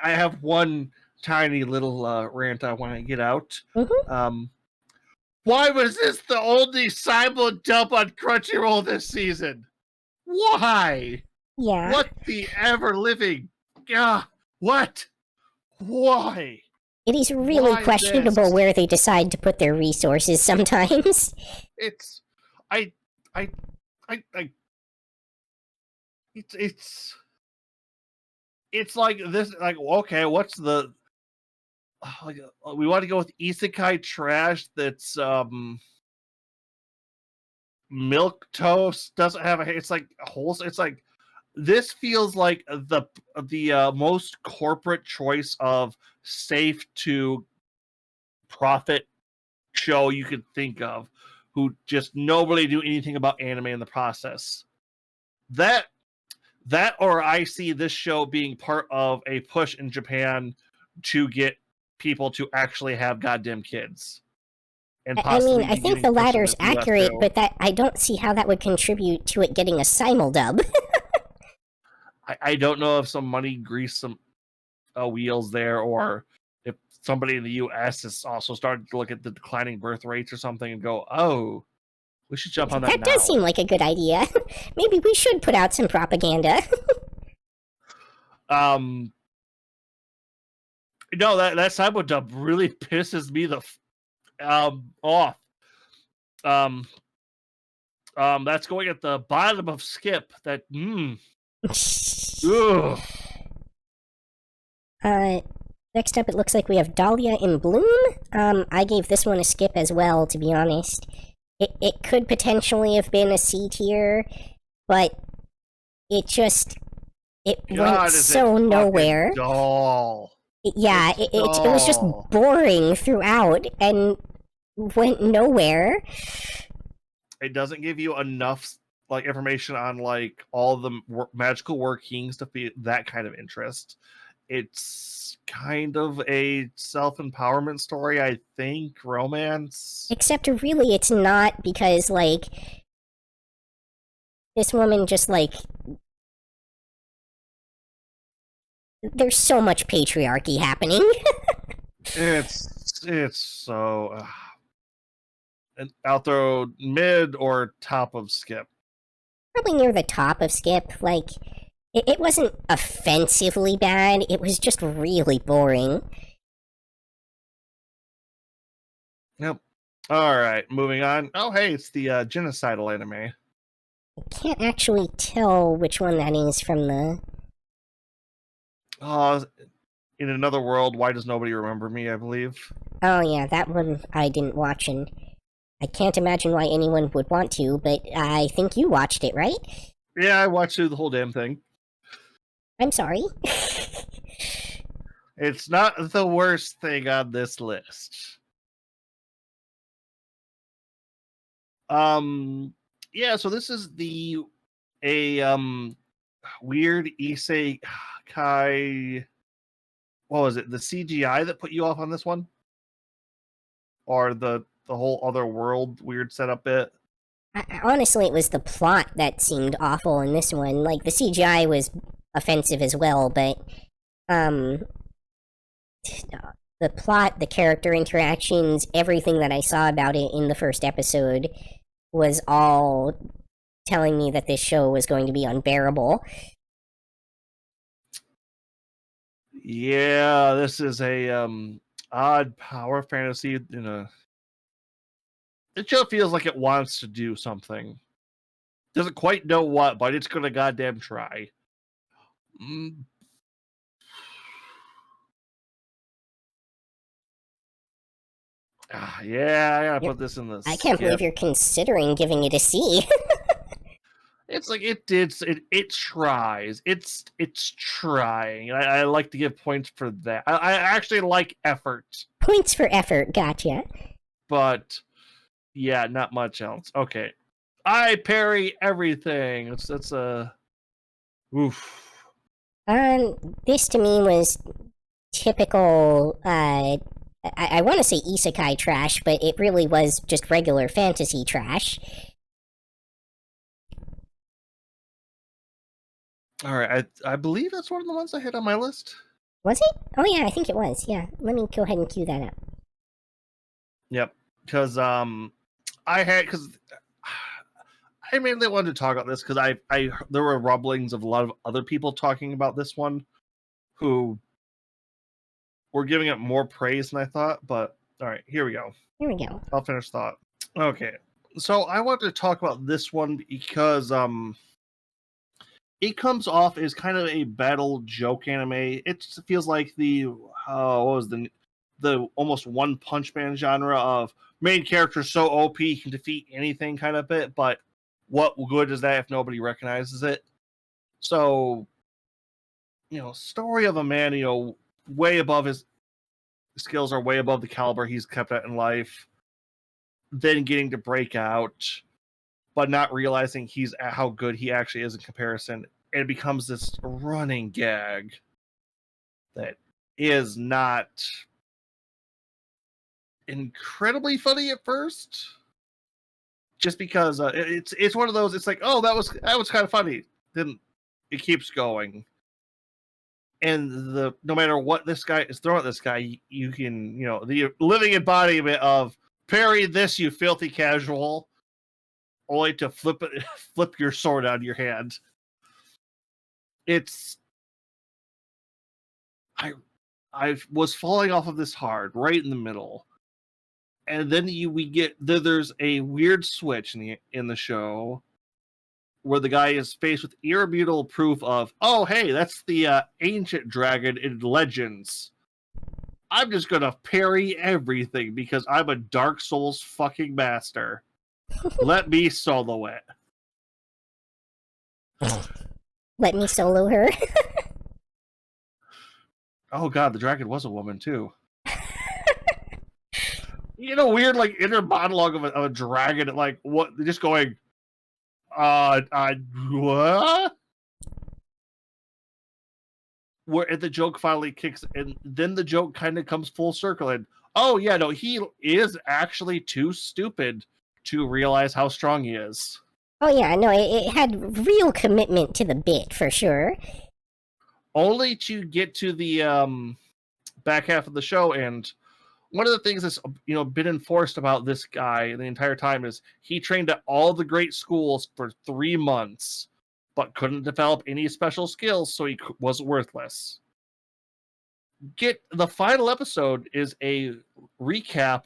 A: have one tiny little rant I want to get out.
B: Mm-hmm.
A: Why was this the only simul dub on Crunchyroll this season? Why?
B: Yeah.
A: What the ever living? What? Why?
B: It is really questionable where they decide to put their resources sometimes.
A: It's like this, like, okay, what's the like, we want to go with isekai trash that's milk toast, doesn't have it's like wholesome. It's like, this feels like the most corporate choice of safe to profit show you could think of, who just nobody do anything about anime in the process. That or I see this show being part of a push in Japan to get people to actually have goddamn kids. And
B: I mean, I think the latter's accurate, but that I don't see how that would contribute to it getting a simuldub.
A: I don't know if some money greased some wheels there, or if somebody in the U.S. has also started to look at the declining birth rates or something and go, oh, we should jump on that.
B: That does seem like a good idea. Maybe we should put out some propaganda.
A: No, that simuldub really pisses me the off. That's going at the bottom of skip. That Ugh.
B: Next up, it looks like we have Dahlia in Bloom. I gave this one a skip as well, to be honest. It could potentially have been a C tier, but it went so nowhere.
A: Dull.
B: It was just boring throughout, and went nowhere.
A: It doesn't give you enough information on all the magical workings to be that kind of interest. It's kind of a self-empowerment story, I think, romance.
B: Except really it's not, because this woman just there's so much patriarchy happening.
A: It's so and I'll throw mid or top of Skip.
B: Probably near the top of Skip. It wasn't offensively bad, it was just really boring.
A: Yep. Alright, moving on. Oh hey, it's the genocidal anime.
B: I can't actually tell which one that is from the...
A: In Another World, Why Does Nobody Remember Me, I believe.
B: Oh yeah, that one I didn't watch, and I can't imagine why anyone would want to, but I think you watched it, right?
A: Yeah, I watched through the whole damn thing.
B: I'm sorry.
A: It's not the worst thing on this list. Yeah, so this is a weird isekai. What was it? The CGI that put you off on this one? Or the whole other world weird setup bit?
B: Honestly, it was the plot that seemed awful in this one. The CGI was offensive as well, but the plot, the character interactions, everything that I saw about it in the first episode was all telling me that this show was going to be unbearable.
A: Yeah, this is a odd power fantasy it just feels like it wants to do something. Doesn't quite know what, but it's gonna goddamn try. Yeah, I gotta put this in the
B: I can't believe you're considering giving it a C.
A: It's it tries. It's trying. I like to give points for that. I actually like effort.
B: Points for effort, gotcha.
A: But yeah, not much else. Okay. I parry everything. That's a oof.
B: This to me was typical I want to say isekai trash, but it really was just regular fantasy trash.
A: Alright, I believe that's one of the ones I hit on my list.
B: Was it? Oh yeah, I think it was. Yeah, let me go ahead and cue that up.
A: Yep, because I mainly wanted to talk about this because I there were rumblings of a lot of other people talking about this one who were giving it more praise than I thought. But all right, here we go.
B: Here we go.
A: I'll finish thought. Okay, so I wanted to talk about this one because it comes off as kind of a battle joke anime. It feels like the what was the almost One Punch Man genre of main character so OP can defeat anything kind of bit, but what good is that if nobody recognizes it? So, story of a man, way above his skills are way above the caliber he's kept at in life, then getting to break out, but not realizing he's how good he actually is in comparison. And it becomes this running gag that is not incredibly funny at first, just because it's one of those. It's like, oh, that was kind of funny. Then it keeps going, and no matter what this guy is throwing at this guy, you can the living embodiment of parry this, you filthy casual, only to flip your sword out of your hand. I was falling off of this hard right in the middle. And then there's a weird switch in the show where the guy is faced with irrefutable proof of, oh, hey, that's the ancient dragon in Legends. I'm just gonna parry everything because I'm a Dark Souls fucking master. Let me solo it.
B: Let me solo her.
A: Oh god, the dragon was a woman too. weird like inner monologue of a dragon, like what, just going, what? Where the joke finally kicks, and then the joke kind of comes full circle, and oh yeah, no, he is actually too stupid to realize how strong he is.
B: Oh yeah, no, it had real commitment to the bit for sure.
A: Only to get to the back half of the show, and one of the things that's been enforced about this guy the entire time is he trained at all the great schools for 3 months, but couldn't develop any special skills, so he was worthless. Get the final episode is a recap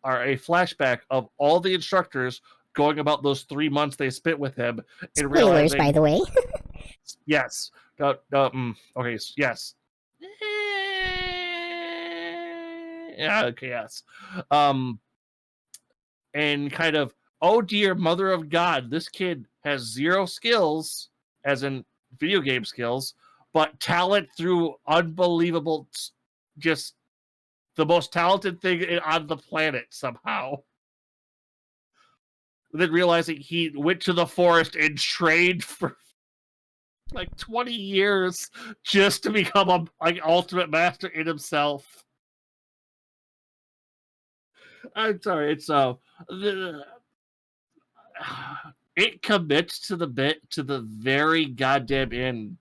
A: or a flashback of all the instructors going about those 3 months they spent with him and
B: Spoilers,
A: realizing,
B: by the way.
A: yes, okay, yes, yeah, okay, yes, and kind of, oh dear, mother of God, this kid has 0 skills, as in video game skills, but talent through unbelievable, just the most talented thing on the planet somehow. Then realizing he went to the forest and trained for like 20 years just to become a like ultimate master in himself. I'm sorry, it's it commits to the bit to the very goddamn end.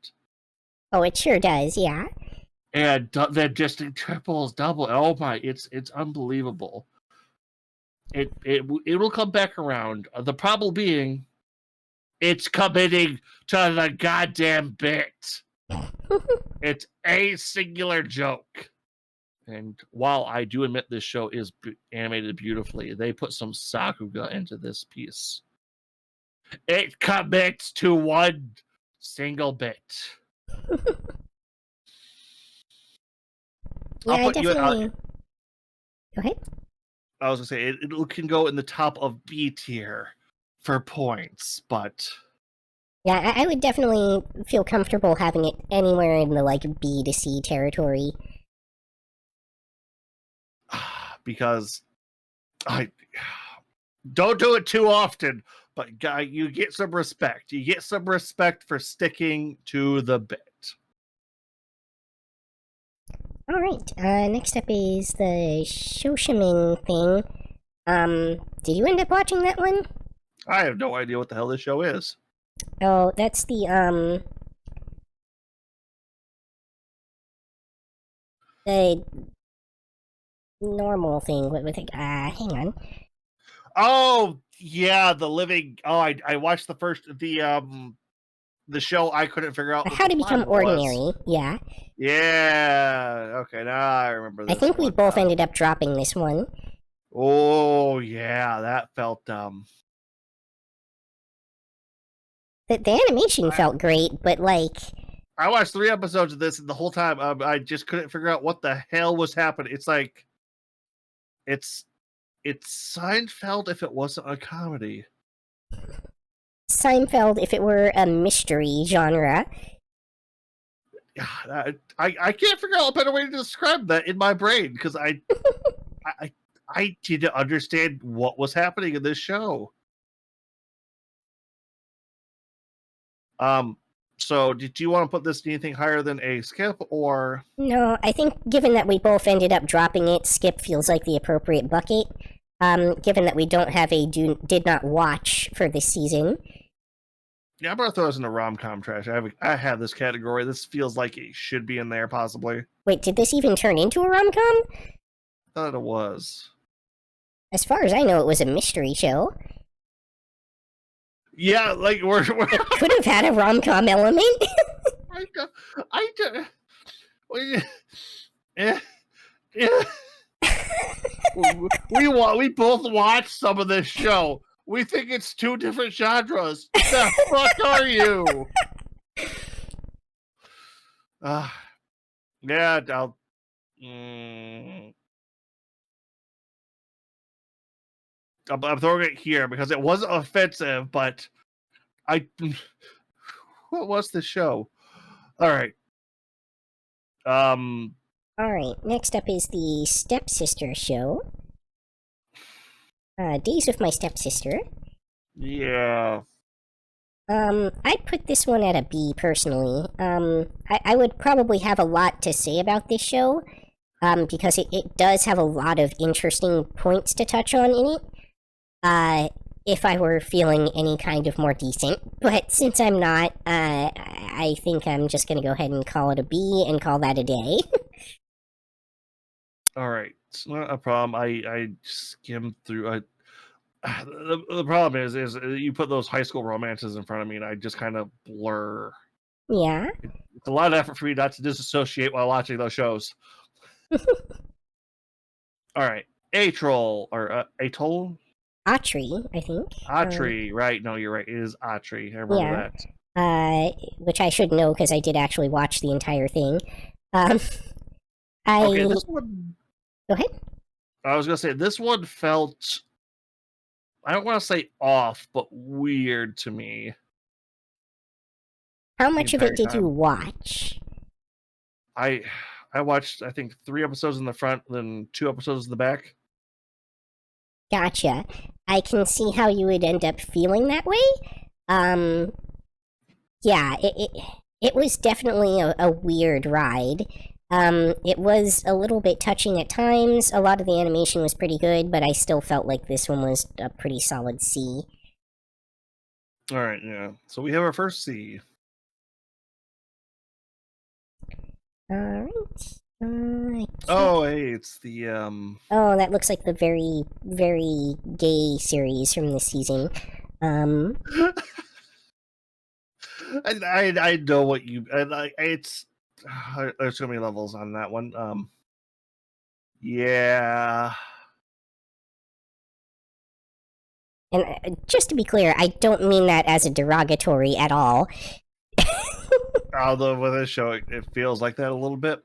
B: Oh, it sure does, yeah.
A: And then just triples, double. Oh my, it's unbelievable. It will come back around. The problem being, it's committing to the goddamn bit. It's a singular joke. And while I do admit this show is animated beautifully, they put some sakuga into this piece. It commits to one single bit.
B: Yeah, I definitely. Go ahead.
A: I was gonna say it can go in the top of B tier for points, but
B: yeah, I would definitely feel comfortable having it anywhere in the like B to C territory.
A: Because I don't do it too often, but guy, you get some respect. You get some respect for sticking to the bit.
B: All right. Next up is the Shoshimin thing. Did you end up watching that one?
A: I have no idea what the hell this show is.
B: Oh, that's the normal thing with it. Hang on.
A: Oh yeah, the living. Oh, I watched the show. I couldn't figure out
B: How to Become Ordinary. Yeah.
A: Yeah. Okay, now I remember this.
B: I think we both ended up dropping this one.
A: Oh yeah, that felt
B: The animation felt great, but like
A: I watched 3 episodes of this, and the whole time I just couldn't figure out what the hell was happening. It's like it's Seinfeld if it wasn't a comedy.
B: Seinfeld if it were a mystery genre.
A: I can't figure out a better way to describe that in my brain because I didn't understand what was happening in this show. So did you want to put this anything higher than a skip or?
B: No, I think given that we both ended up dropping it, skip feels like the appropriate bucket. Given that we don't have a did not watch for this season.
A: Yeah, I'm gonna throw this in the rom-com trash. I have this category. This feels like it should be in there, possibly.
B: Wait, did this even turn into a rom-com?
A: I thought it was.
B: As far as I know, it was a mystery show.
A: Yeah, like we're
B: it could have had a rom-com element.
A: We both watched some of this show. We think it's 2 different genres. The fuck are you? Yeah, I'll. I'm throwing it here because it wasn't offensive, but what was the show? All right.
B: All right. Next up is the Stepsister show. Days with My Stepsister.
A: Yeah.
B: I'd put this one at a B personally. I would probably have a lot to say about this show, because it does have a lot of interesting points to touch on in it. If I were feeling any kind of more decent. But since I'm not, I think I'm just gonna go ahead and call it a B and call that a day.
A: All right. It's not a problem. I skimmed through. The problem is you put those high school romances in front of me, and I just kind of blur.
B: Yeah.
A: It's a lot of effort for me not to disassociate while watching those shows. All right, Atoll or Atoll,
B: Autry, I think.
A: Atri. Right? No, you're right. It is Atri. I remember
B: Yeah.
A: that.
B: Which I should know because I did actually watch the entire thing. Um,
A: Okay,
B: I
A: this one.
B: go ahead.
A: I was gonna say this one felt. I don't want to say off, but weird to me.
B: How
A: The
B: much of it
A: entire
B: did you
A: time.
B: watch?
A: I watched I think 3 episodes in the front, then 2 episodes in the back.
B: Gotcha. I can see how you would end up feeling that way. Um, yeah, it was definitely a weird ride. It was a little bit touching at times. A lot of the animation was pretty good, but I still felt like this one was a pretty solid C.
A: All right, yeah. So we have our first C.
B: Alright.
A: Oh, hey, it's the
B: Oh, that looks like the very, very gay series from this season.
A: I know what you it's there's so many levels on that one. Yeah.
B: And just to be clear, I don't mean that as a derogatory at all.
A: Although with this show, it feels like that a little bit.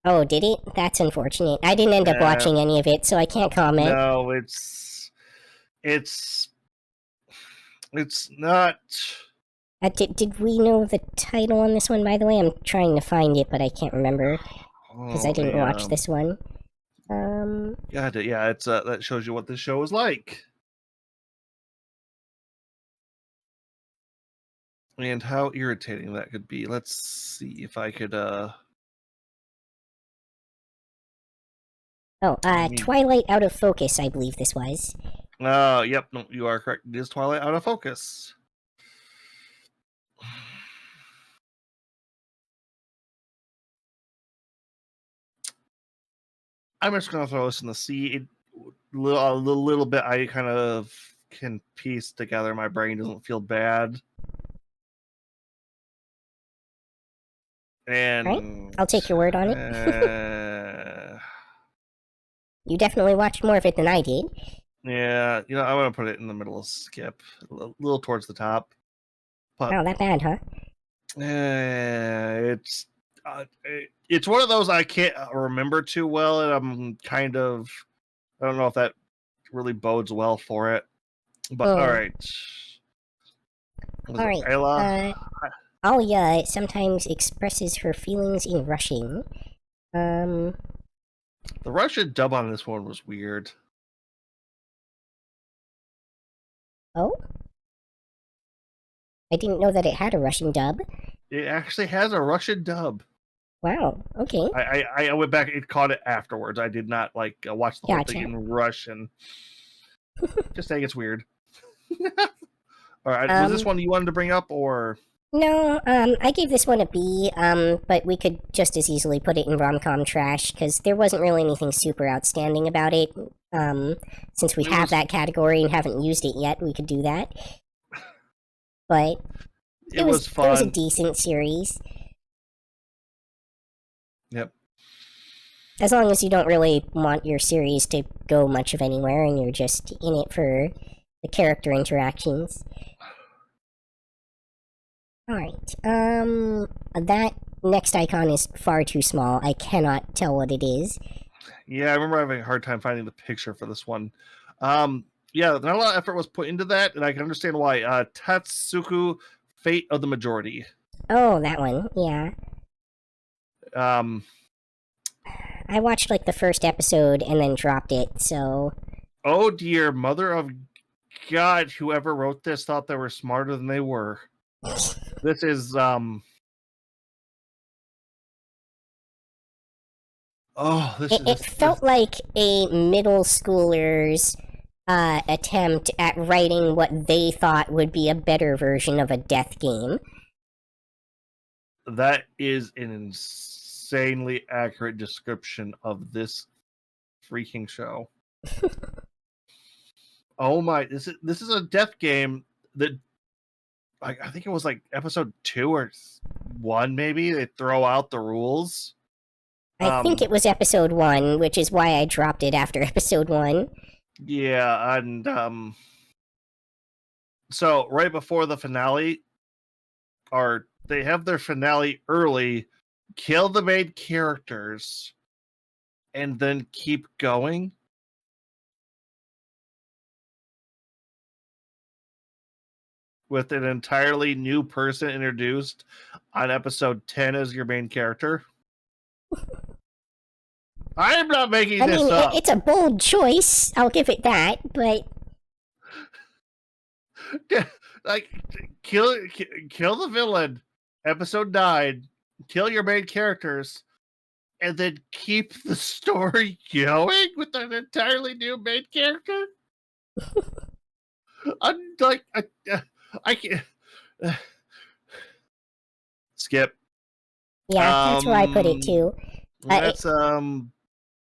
B: Oh, did it? That's unfortunate. I didn't end up watching any of it, so I can't comment.
A: No, it's not.
B: Did we know the title on this one, by the way? I'm trying to find it, but I can't remember because I didn't watch this one.
A: Yeah, it's that shows you what this show is like. And how irritating that could be. Let's see if I could
B: Twilight Out of Focus, I believe this was.
A: Yep, no, you are correct. It is Twilight Out of Focus. I'm just gonna throw this in the C. A little bit I kind of can piece together. My brain doesn't feel bad. And
B: right. I'll take your word on it. You definitely watched more of it than I did.
A: Yeah, I want to put it in the middle of skip, a little towards the top.
B: But, oh, that bad, huh?
A: It's one of those I can't remember too well, and I don't know if that really bodes well for it. But all right.
B: All right. Ayla? Alia sometimes expresses her feelings in Russian.
A: The Russian dub on this one was weird.
B: Oh? I didn't know that it had a Russian dub.
A: It actually has a Russian dub.
B: Wow, okay.
A: I went back and caught it afterwards. I did not watch the whole thing in Russian. Just saying it's weird. All right, was this one you wanted to bring up, or?
B: No, I gave this one a B, but we could just as easily put it in rom-com trash, because there wasn't really anything super outstanding about it. Since we have that category and haven't used it yet, we could do that. But it was fun. It was a decent series.
A: Yep.
B: As long as you don't really want your series to go much of anywhere, and you're just in it for the character interactions. Alright, that next icon is far too small. I cannot tell what it is.
A: Yeah, I remember having a hard time finding the picture for this one. Yeah, not a lot of effort was put into that, and I can understand why. Tatsuku, Fate of the Majority.
B: Oh, that one, yeah. I watched, the first episode and then dropped it, so...
A: Oh dear, mother of God, whoever wrote this thought they were smarter than they were. This is
B: It felt like a middle schooler's attempt at writing what they thought would be a better version of a death game.
A: That is an insanely accurate description of this freaking show. Oh my! This is a death game that I think it was like episode 2 or 1, maybe. They throw out the rules.
B: I think it was episode 1, which is why I dropped it after episode 1.
A: Yeah, and so right before the finale, or they have their finale early, kill the main characters, and then keep going. With an entirely new person introduced on episode 10 as your main character. I am not making this up.
B: It's a bold choice, I'll give it that, but...
A: Like, kill the villain, episode 9, kill your main characters, and then keep the story going with an entirely new main character? I can't... Skip.
B: Yeah, that's where I put it too.
A: That's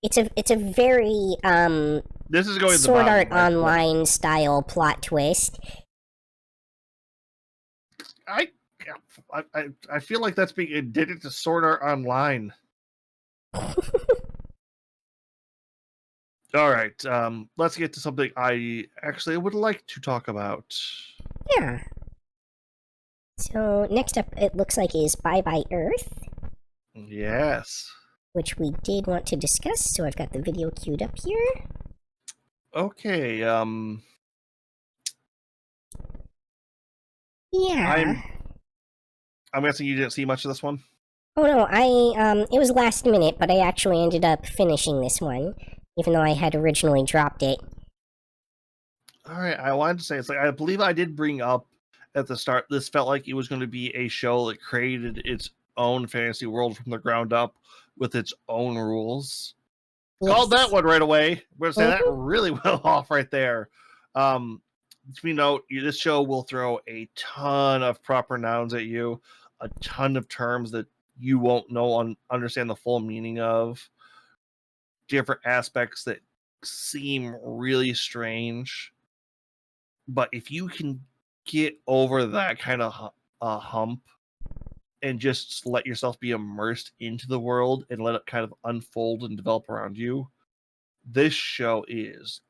B: It's a very
A: this is going
B: Sword Art Online style plot twist.
A: I feel like that's being indebted to Sword Art Online. All right, let's get to something I actually would like to talk about.
B: Yeah. So next up, it looks like is Bye Bye Earth.
A: Yes.
B: Which we did want to discuss, so I've got the video queued up here.
A: Okay,
B: yeah.
A: I'm guessing you didn't see much of this one?
B: Oh no, it was last minute, but I actually ended up finishing this one, even though I had originally dropped it.
A: Alright, I wanted to say, it's like, I believe I did bring up at the start, this felt like it was going to be a show that created its own fantasy world from the ground up with its own rules. Yes. Called that one right away. We're going to say that really well off right there. We know this show will throw a ton of proper nouns at you, a ton of terms that you won't understand the full meaning of, different aspects that seem really strange. But if you can get over that kind of hump and just let yourself be immersed into the world and let it kind of unfold and develop around you, this show is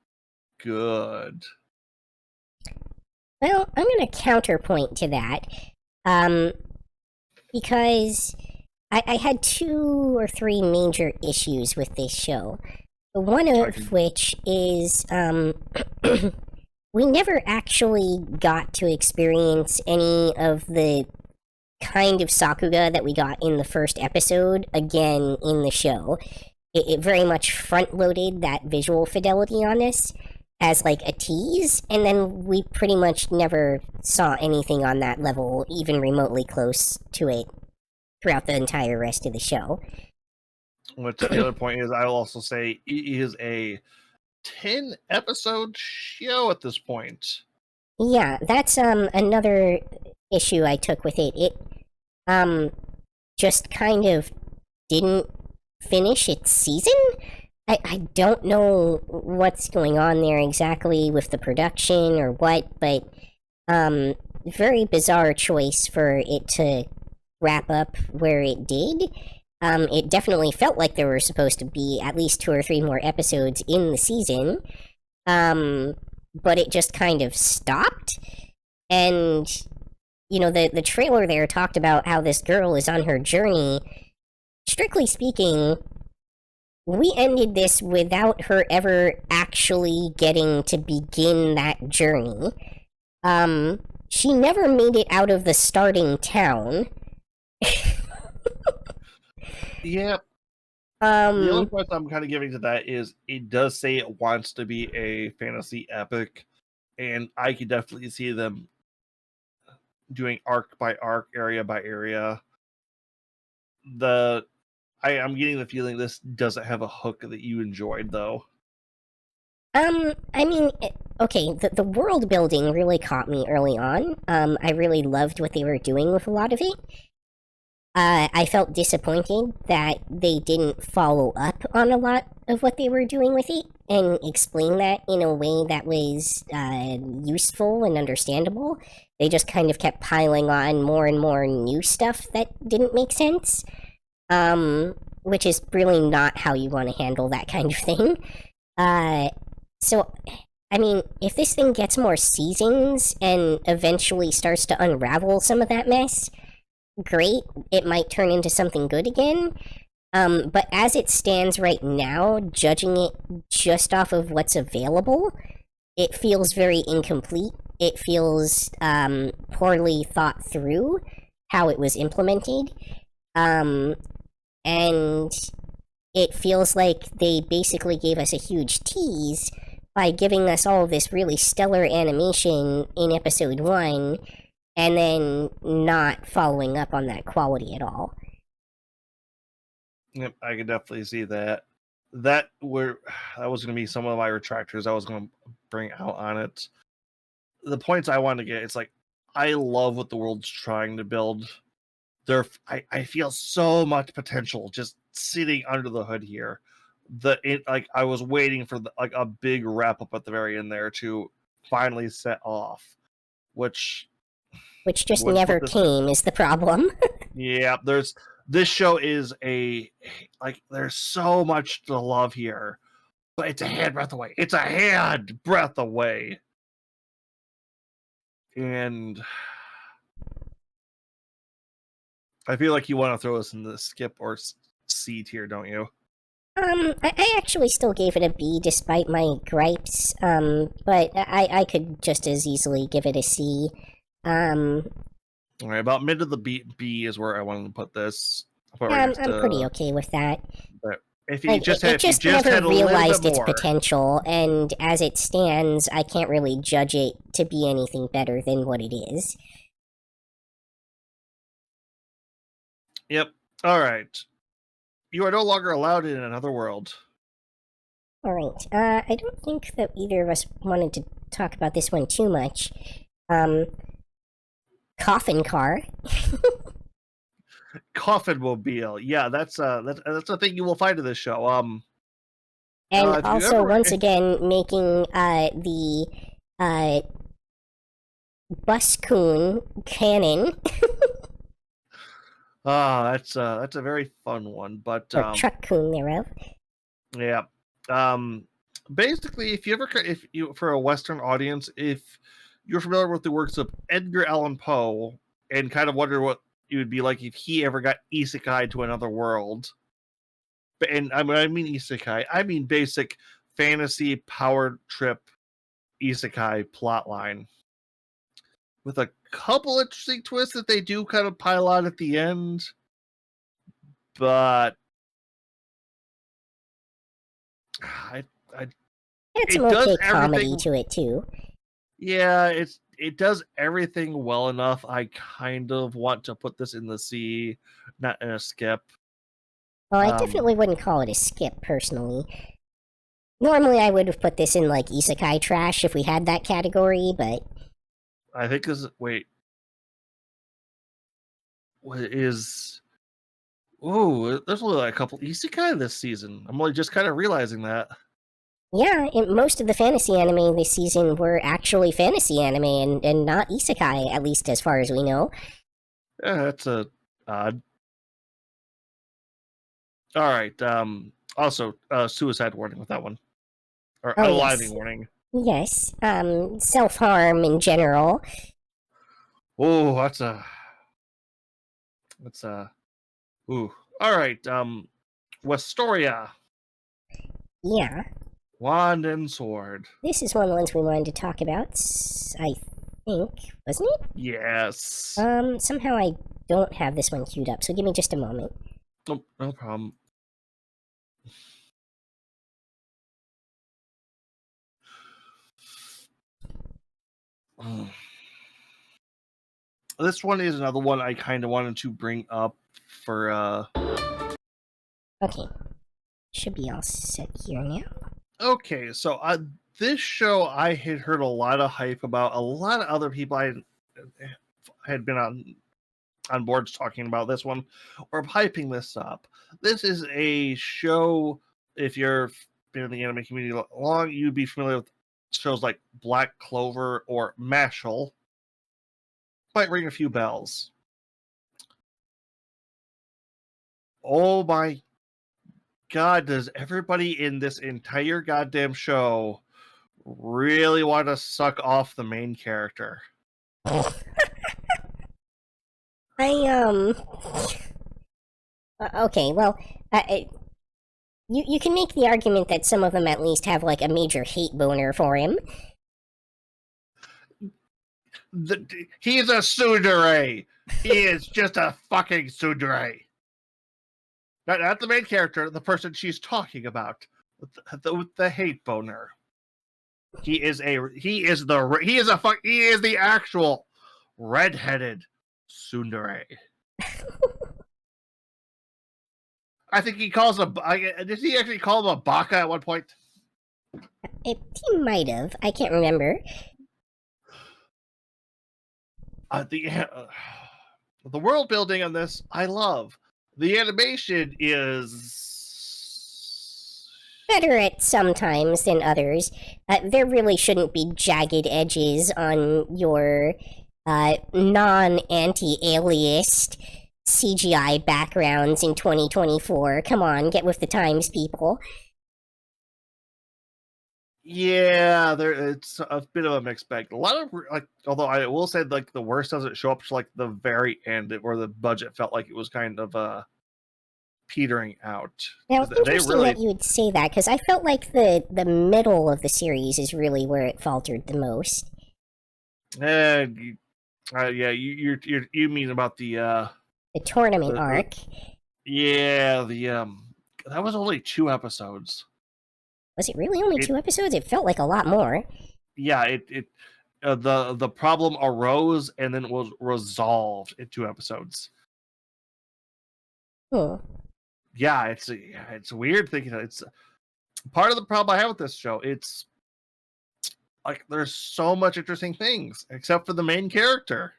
A: good.
B: Well, I'm going to counterpoint to that, because I had 2 or 3 major issues with this show. One of which is we never actually got to experience any of the kind of Sakuga that we got in the first episode again in the show. It very much front-loaded that visual fidelity on this as like a tease, and then we pretty much never saw anything on that level, even remotely close to it, throughout the entire rest of the show.
A: Which the other point is, I will also say it is a 10-episode show at this point.
B: Yeah, that's another issue I took with it. It just kind of didn't finish its season. I don't know what's going on there exactly with the production or what, but very bizarre choice for it to wrap up where it did. It definitely felt like there were supposed to be at least 2 or 3 more episodes in the season, but it just kind of stopped. And, you know, the trailer there talked about how this girl is on her journey. Strictly speaking, we ended this without her ever actually getting to begin that journey. She never made it out of the starting town.
A: Yep. The only point I'm kind of giving to that is it does say it wants to be a fantasy epic, and I could definitely see them doing arc by arc, area by area. I'm getting the feeling this doesn't have a hook that you enjoyed, though.
B: I mean, okay, the world building really caught me early on. I really loved what they were doing with a lot of it. I felt disappointed that they didn't follow up on a lot of what they were doing with it and explain that in a way that was useful and understandable. They just kind of kept piling on more and more new stuff that didn't make sense, which is really not how you want to handle that kind of thing. So, I mean, if this thing gets more seasons and eventually starts to unravel some of that mess, great, it might turn into something good again. But as it stands right now, judging it just off of what's available, it feels very incomplete. It feels poorly thought through how it was implemented. And it feels like they basically gave us a huge tease by giving us all of this really stellar animation in episode 1 and then not following up on that quality at all.
A: Yep, I could definitely see that. That was going to be some of my retractors I was going to bring out on it. The points I want to get, it's like, I love what the world's trying to build. I feel so much potential just sitting under the hood here. I was waiting for a big wrap up at the very end there to finally set off, which
B: just never came is the problem.
A: Yeah, this show is there's so much to love here, but it's a hand breath away. It's a hand breath away. And I feel like you want to throw us in the skip or C tier, don't you?
B: I actually still gave it a B despite my gripes, but I could just as easily give it a C.
A: All right, about mid of the B is where I wanted to put this.
B: I'm pretty okay with that.
A: But if
B: you just never realized its potential, and as it stands, I can't really judge it to be anything better than what it is.
A: Yep. All right. You are no longer allowed in another world.
B: All right. I don't think that either of us wanted to talk about this one too much. Coffin car.
A: Coffin mobile. Yeah, that's a thing you will find in this show.
B: And also, once again, making the Bus-kun canon.
A: That's a very fun one, but
B: or Truck-kun thereof.
A: Yeah. Basically, if you for a Western audience, if you're familiar with the works of Edgar Allan Poe and kind of wonder what it would be like if he ever got isekai to another world, and I mean isekai, I mean basic fantasy power trip isekai plotline with a couple interesting twists that they do kind of pile on at the end, but
B: it's some okay comedy to it too.
A: Yeah, it does everything well enough. I kind of want to put this in the C, not in a skip.
B: Well, I definitely wouldn't call it a skip, personally. Normally, I would have put this in, like, isekai trash if we had that category, but...
A: I think this... Wait. What is... Ooh, there's only like a couple isekai this season. I'm only just kind of realizing that.
B: Yeah, most of the fantasy anime this season were actually fantasy anime and not isekai, at least as far as we know.
A: Yeah, that's odd. Alright, also, suicide warning with that one. Or unaliving warning.
B: Yes, self-harm in general.
A: Oh, ooh. Alright, Westoria.
B: Yeah.
A: Wand and Sword.
B: This is one of the ones we wanted to talk about, I think, wasn't it?
A: Yes.
B: Somehow I don't have this one queued up, so give me just a moment.
A: Oh, no problem. This one is another one I kind of wanted to bring up for.
B: Okay. Should be all set here now.
A: Okay, so this show I had heard a lot of hype about. A lot of other people I had been on boards talking about this one or hyping this up. This is a show. If you're been in the anime community long, you'd be familiar with shows like Black Clover or Mashal. Might ring a few bells. Oh my God, does everybody in this entire goddamn show really want to suck off the main character?
B: Okay, well, you can make the argument that some of them at least have like a major hate boner for him.
A: He's a tsundere. He is just a fucking tsundere. Not the main character, the person she's talking about with the hate boner. He is the actual redheaded tsundere. I think he calls did he actually call him a baka at one point?
B: He might have. I can't remember.
A: The world building on this, I love. The animation is
B: better at sometimes than others. There really shouldn't be jagged edges on your non-anti-aliased CGI backgrounds in 2024. Come on, get with the times, people.
A: Yeah, it's a bit of a mixed bag. A lot of although I will say like the worst doesn't show up to like the very end where the budget felt like it was kind of petering out.
B: Now, it's interesting that you would say that because I felt like the middle of the series is really where it faltered the most.
A: Yeah, you mean about the
B: tournament arc?
A: Yeah, that was only 2 episodes.
B: Was it really only 2 episodes? It felt like a lot more.
A: Yeah, the problem arose and then it was resolved in 2 episodes. Yeah, it's a weird thing. It's part of the problem I have with this show. It's like there's so much interesting things except for the main character,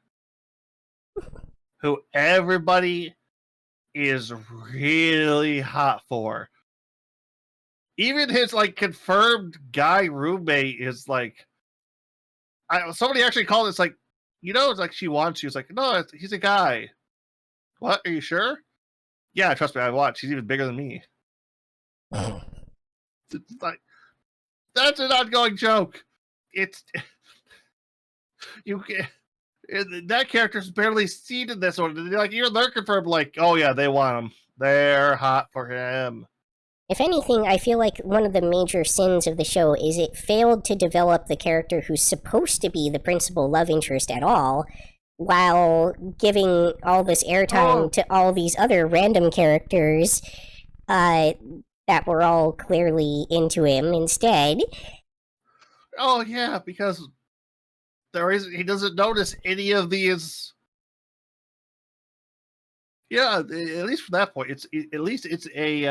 A: who everybody is really hot for. Even his like confirmed guy roommate is like, somebody actually called this like, it's like she wants you. It's like, no, he's a guy. What? Are you sure? Yeah, trust me, I watched. He's even bigger than me. It's like, that's an ongoing joke. It's that character's barely seen in this one. Like they're confirmed. Like, oh yeah, they want him. They're hot for him.
B: If anything, I feel like one of the major sins of the show is it failed to develop the character who's supposed to be the principal love interest at all, while giving all this airtime to all these other random characters that were all clearly into him instead.
A: Oh yeah, because he doesn't notice any of these. Yeah, at least from that point, it's a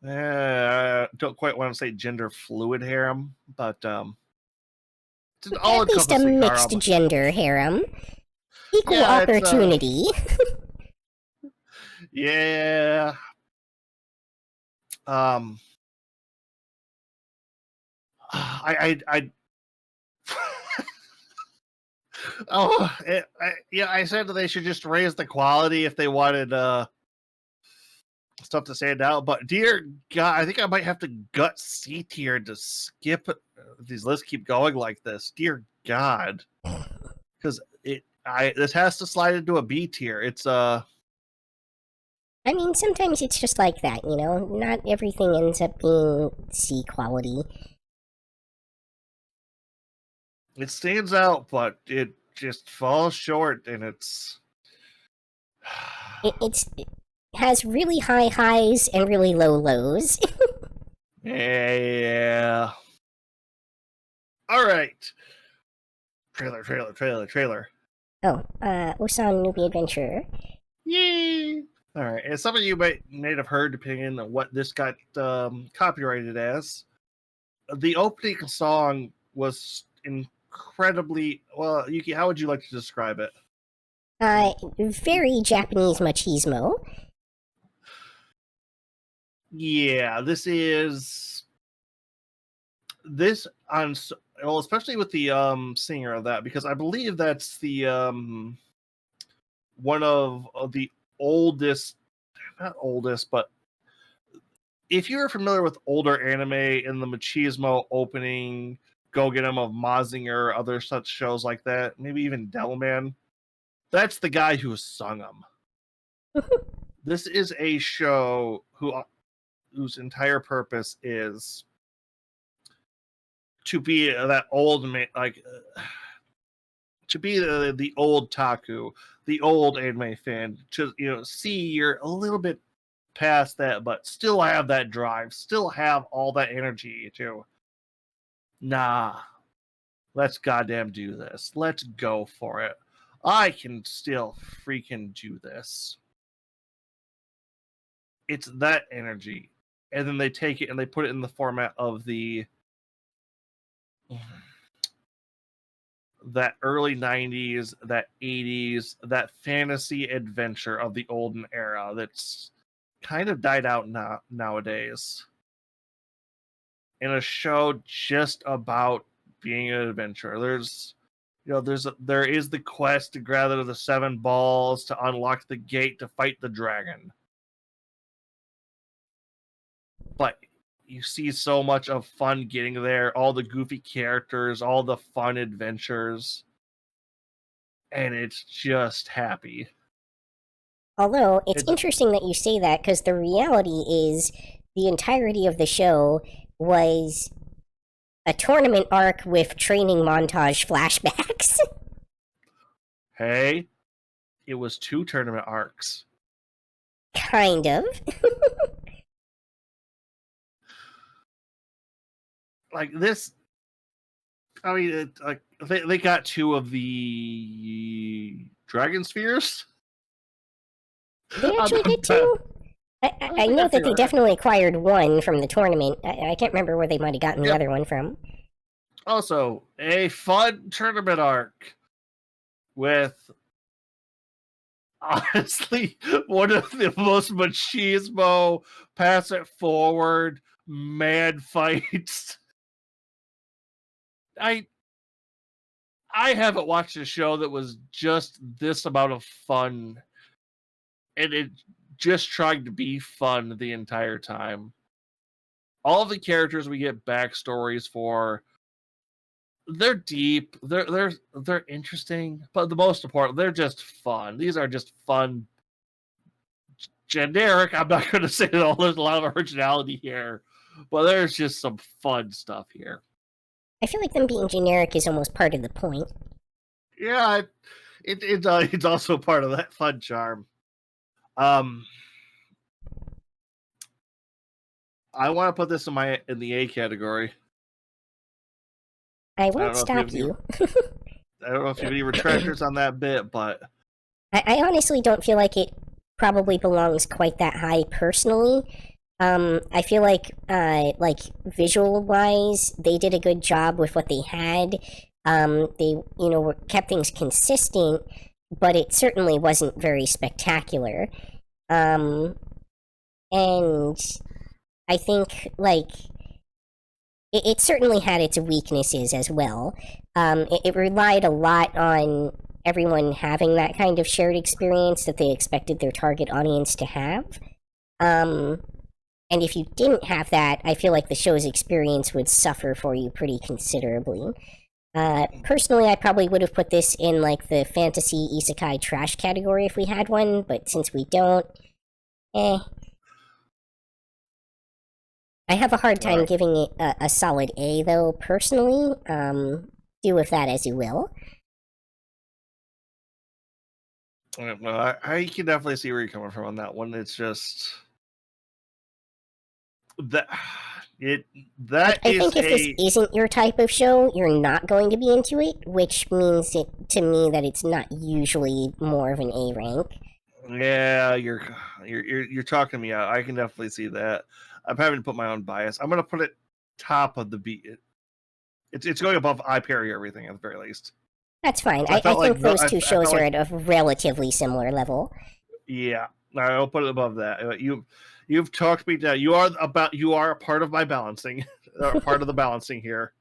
A: don't quite want to say gender fluid harem, but it's an
B: at least a mixed harem. Gender harem, equal opportunity.
A: Yeah. I I said that they should just raise the quality if they wanted stuff to stand out. But dear God, I think I might have to gut C tier to skip these lists. Keep going like this, dear God, because this has to slide into a B tier. It's I
B: mean, sometimes it's just like that, Not everything ends up being C quality.
A: It stands out, but it just falls short, and it's
B: has really high highs and really low lows.
A: Yeah. All right. Trailer.
B: Oh, Osan Newbie Adventure.
A: Yay! All right, and some of you may have heard, depending on what this got copyrighted as. The opening song was incredibly well. Yuki, how would you like to describe it?
B: Very Japanese machismo.
A: Yeah, this on well, especially with the singer of that, because I believe that's the one of the oldest, not oldest, but if you're familiar with older anime in the machismo opening, Go Get 'Em of Mazinger, other such shows like that, maybe even Devilman, that's the guy who sung them. This is a show whose entire purpose is to be that old man, like to be the old taku, the old anime fan, to see you're a little bit past that, but still have that drive, still have all that energy to, nah, let's goddamn do this. Let's go for it. I can still freaking do this. It's that energy. And then they take it and they put it in the format of that early 90s, that 80s, that fantasy adventure of the olden era that's kind of died out nowadays. In a show just about being an adventurer. There is the quest to gather the 7 balls to unlock the gate to fight the dragon. But you see so much of fun getting there, all the goofy characters, all the fun adventures, and it's just happy.
B: Although, it's interesting that you say that, because the reality is the entirety of the show was a tournament arc with training montage flashbacks.
A: Hey, it was 2 tournament arcs.
B: Kind of.
A: Like this, I mean, they got 2 of the dragon spheres.
B: They actually did too. I know that they definitely acquired 1 from the tournament. I can't remember where they might have gotten the other one from.
A: Also, a fun tournament arc with, honestly, one of the most machismo, pass it forward, mad fights. I haven't watched a show that was just this amount of fun, and it just tried to be fun the entire time. All of the characters we get backstories for, they're deep, they're interesting, but the most important, they're just fun. These are just fun, generic. I'm not going to say that there's a lot of originality here, but there's just some fun stuff here.
B: I feel like them being generic is almost part of the point.
A: Yeah, it's also part of that fun charm. I want to put this in the A category.
B: I won't stop you.
A: I don't know if you have any retractors on that bit, but
B: I honestly don't feel like it probably belongs quite that high personally. I feel like visual-wise, they did a good job with what they had. They, kept things consistent, but it certainly wasn't very spectacular. And I think, it certainly had its weaknesses as well. It relied a lot on everyone having that kind of shared experience that they expected their target audience to have. And if you didn't have that, I feel like the show's experience would suffer for you pretty considerably. Personally, I probably would have put this in the fantasy isekai trash category if we had one, but since we don't, I have a hard time giving it a solid A, though, personally. Do with that as you will.
A: I don't know. I can definitely see where you're coming from on that one. It's just that it that
B: I
A: is
B: think if this
A: a
B: isn't your type of show, you're not going to be into it, which means it to me that it's not usually more of an A rank.
A: yeah. You're talking me out. I can definitely see that. I'm having to put my own bias. I'm gonna put it top of the beat. It's going above I Parry everything at the very least.
B: That's fine.
A: I
B: I
A: felt like
B: think those two
A: I
B: shows
A: felt
B: are
A: like
B: at a relatively similar level.
A: yeah. I'll put it above that. You've talked me down. You are a part of my balancing, part of the balancing here.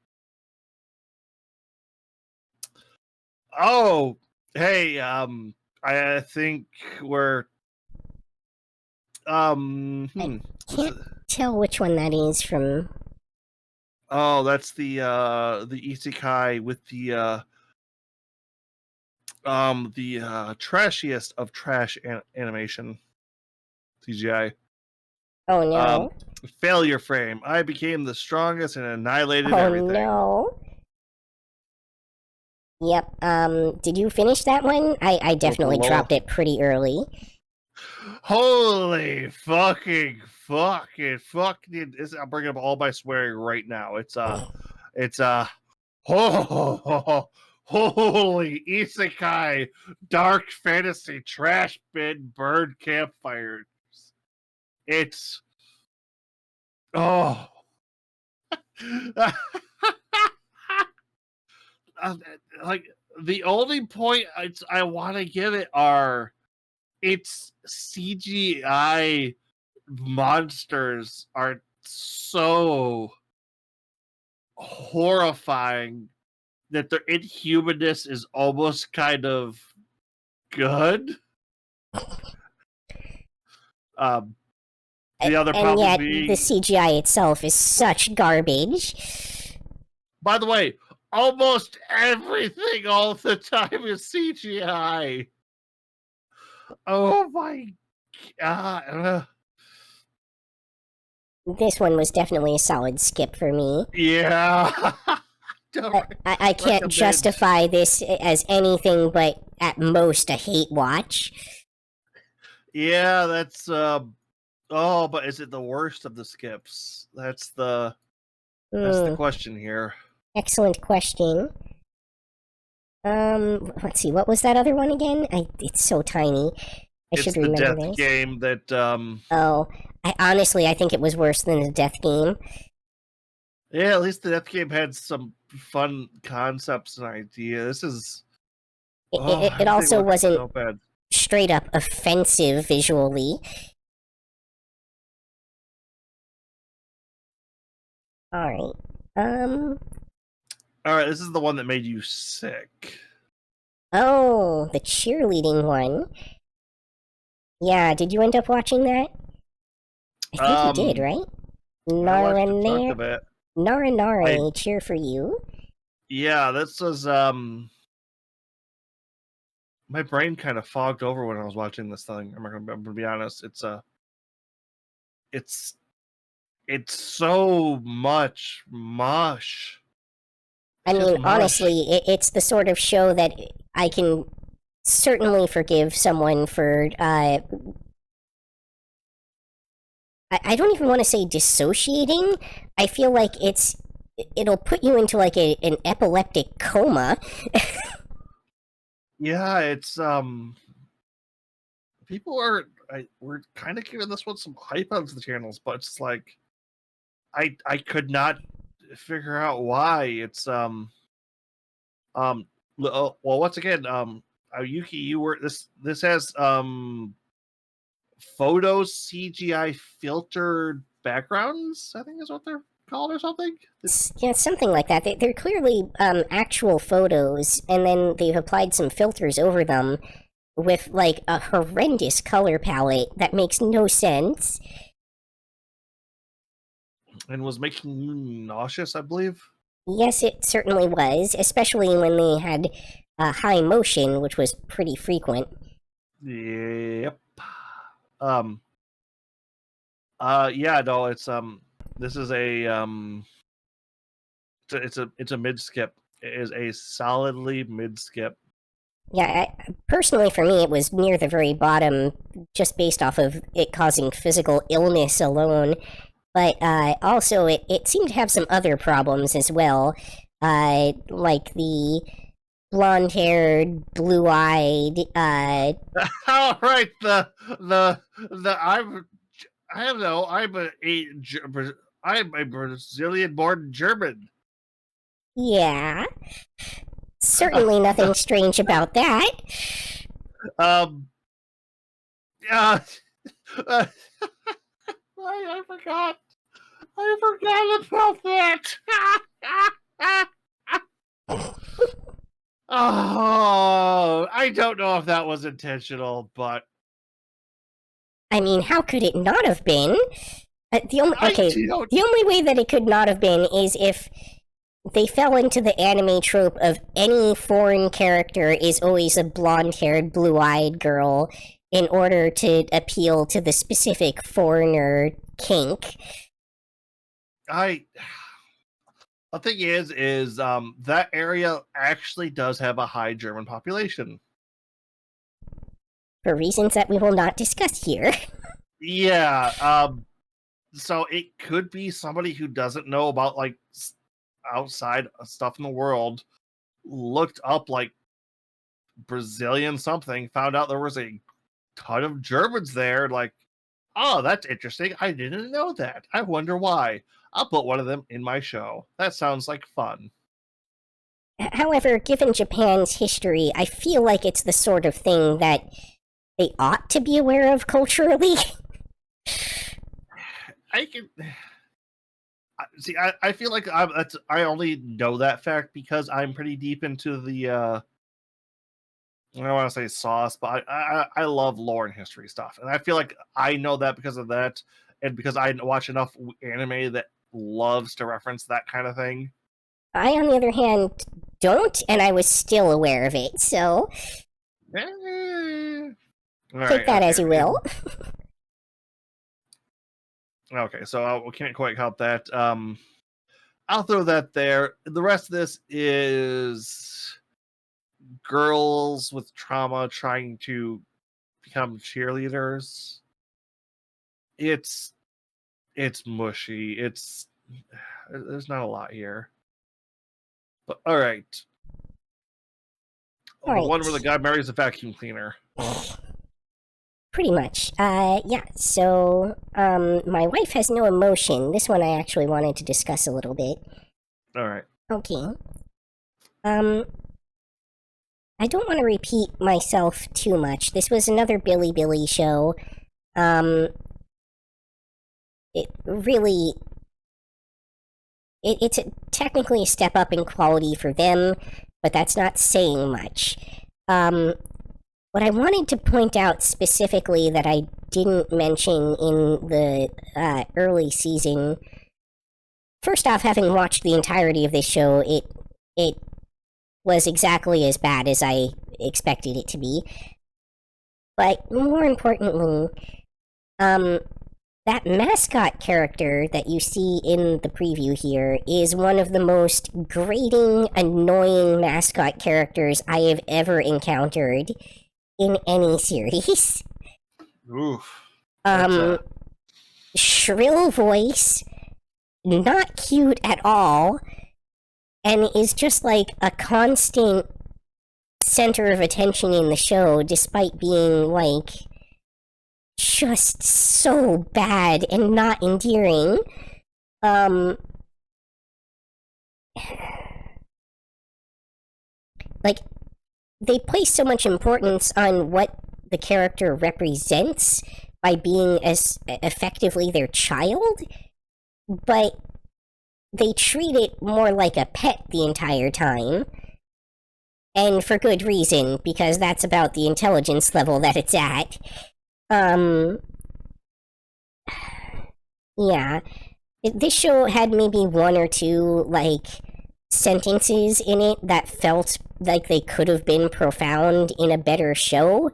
A: Oh, hey, I think we're
B: I
A: what's
B: can't
A: it?
B: tell which one that is from.
A: Oh, that's the Isekai with the trashiest of trash animation CGI.
B: Oh
A: Um,
B: no.
A: failure frame. I became the strongest and annihilated
B: Oh
A: everything.
B: no. Yep. Did you finish that one? I definitely
A: Lol.
B: dropped it pretty early.
A: Holy fucking! I'm bringing up all my swearing right now. It's holy isekai dark fantasy trash bin bird campfires. It's oh. Uh, like the only point I want to give it are its CGI monsters are so horrifying that their inhumanness is almost kind of good. Um, the other
B: And
A: problem
B: yet the
A: being,
B: CGI itself is such garbage.
A: by the way, almost everything all the time is CGI. Oh my god.
B: This one was definitely a solid skip for me.
A: Yeah. Don't
B: I can't
A: recommend.
B: justify this as anything but at most a hate watch.
A: Yeah, that's oh, but is it the worst of the skips? That's the
B: Hmm,
A: question here.
B: excellent question. Let's see, what was that other one again? It's so tiny. I
A: It's
B: should
A: the
B: remember
A: death
B: this.
A: game that
B: Oh, I think it was worse than the death game.
A: yeah, at least the death game had some fun concepts and ideas. This is oh,
B: It
A: everything
B: also
A: looks
B: wasn't
A: so bad.
B: straight up offensive visually. All right. Um.
A: All right, this is the one that made you sick.
B: Oh, the cheerleading one. Yeah. Did you end up watching that? I think you did, right?
A: I
B: Nara
A: watched a chunk
B: Nara
A: of it.
B: Nara
A: I
B: Nara, cheer for you.
A: yeah, this was my brain kind of fogged over when I was watching this thing. I'm gonna be honest. It's it's so much mush.
B: I
A: It's just
B: mean,
A: mush.
B: honestly, it's the sort of show that I can certainly forgive someone for. I don't even want to say dissociating. I feel like it'll put you into like an epileptic coma.
A: Yeah, it's people are we're kind of giving this one some hype on the channels, but it's like I could not figure out why. It's well once again Yuki, you were this has photo CGI filtered backgrounds, I think is what they're called or something.
B: Yeah, something like that. They're clearly actual photos, and then they've applied some filters over them with like a horrendous color palette that makes no sense.
A: And was making you nauseous, I believe.
B: Yes, it certainly was, especially when they had high motion, which was pretty frequent.
A: Yep. Um. Yeah. No. It's This is a it's a mid skip. It is a solidly mid skip.
B: Yeah, personally for me, it was near the very bottom, just based off of it causing physical illness alone. But also, it seemed to have some other problems as well, like the blonde-haired, blue-eyed.
A: All right, the I don't know. I'm a Brazilian-born German.
B: Yeah, certainly nothing strange about that.
A: Um. Uh, uh, I forgot. I forgot about that. Oh, I don't know if that was intentional, but
B: I mean, how could it not have been? The only
A: don't.
B: the only way that it could not have been is if they fell into the anime trope of any foreign character is always a blonde-haired, blue-eyed girl in order to appeal to the specific foreigner kink.
A: The thing is that area actually does have a high German population.
B: For reasons that we will not discuss here.
A: Yeah, so it could be somebody who doesn't know about like outside stuff in the world, looked up like Brazilian something, found out there was a ton of Germans there, like, oh, that's interesting. I didn't know that. I wonder why. I'll put one of them in my show. That sounds like fun.
B: However, given Japan's history, I feel like it's the sort of thing that they ought to be aware of culturally.
A: I can see. I feel like I only know that fact because I'm pretty deep into the. I don't want to say sauce, but I love lore and history stuff, and I feel like I know that because of that, and because I watch enough anime that loves to reference that kind of thing.
B: I, on the other hand, don't, and I was still aware of it, so take that as you will.
A: Okay, so we can't quite count that. I'll throw that there. The rest of this is girls with trauma trying to become cheerleaders. It's mushy. There's not a lot here. But all right.
B: All right.
A: The one where the guy marries a vacuum cleaner.
B: Pretty much. Yeah, so, my wife has no emotion. This one I actually wanted to discuss a little bit.
A: Alright.
B: Okay. I don't want to repeat myself too much. This was another Billy show. It really... It's technically a step up in quality for them, but that's not saying much. What I wanted to point out specifically that I didn't mention in the early season, first off, having watched the entirety of this show, it was exactly as bad as I expected it to be. But more importantly, that mascot character that you see in the preview here is one of the most grating, annoying mascot characters I have ever encountered in any series.
A: Oof.
B: Shrill voice, not cute at all, and is just like a constant center of attention in the show, despite being like just so bad and not endearing. Like, they place so much importance on what the character represents by being as effectively their child, but they treat it more like a pet the entire time. And for good reason, because that's about the intelligence level that it's at. Yeah. This show had maybe one or two, like, sentences in it that felt like they could have been profound in a better show.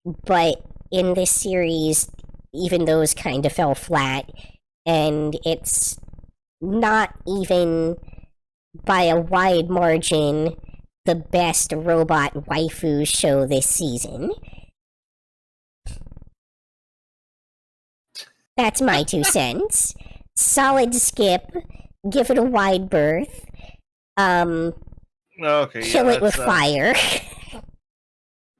B: But in this series, even those kind of fell flat. And it's not even by a wide margin the best robot waifu show this season. That's my 2 cents. Solid skip. Give it a wide berth.
A: Okay,
B: Kill it with fire.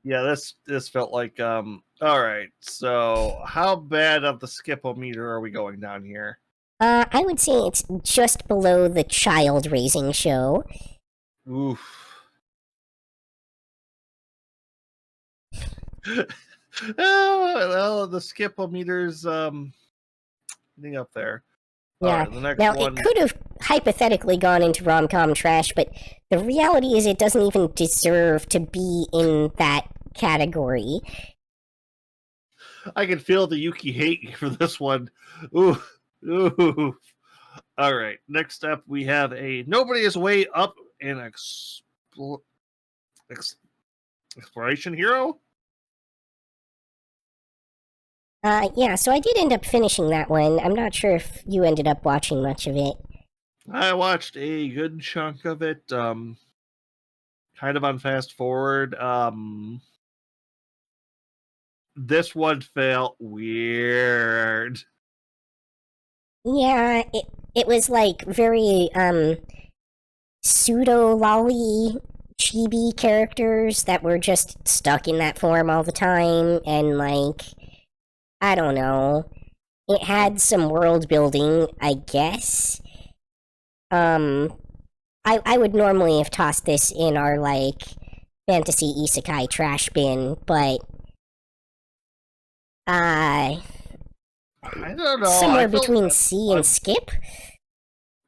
A: Yeah, this felt like all right. So, how bad of the skipometer are we going down here?
B: I would say it's just below the child raising show.
A: Oof. Oh, well, the skipometer's getting up there.
B: Yeah.
A: All right, the next
B: Now,
A: one.
B: it could have hypothetically gone into rom-com trash, but the reality is it doesn't even deserve to be in that category.
A: I can feel the Yuki hate for this one. Ooh, ooh. All right, next up we have a Nobody is Way Up in Exploration Hero.
B: Yeah, so I did end up finishing that one. I'm not sure if you ended up watching much of it.
A: I watched a good chunk of it, kind of on fast forward. This one felt weird.
B: Yeah, it was like very pseudo lolly chibi characters that were just stuck in that form all the time, and like, I don't know. It had some world building, I guess. I would normally have tossed this in our like fantasy isekai trash bin, but
A: I don't know.
B: somewhere between C and skip.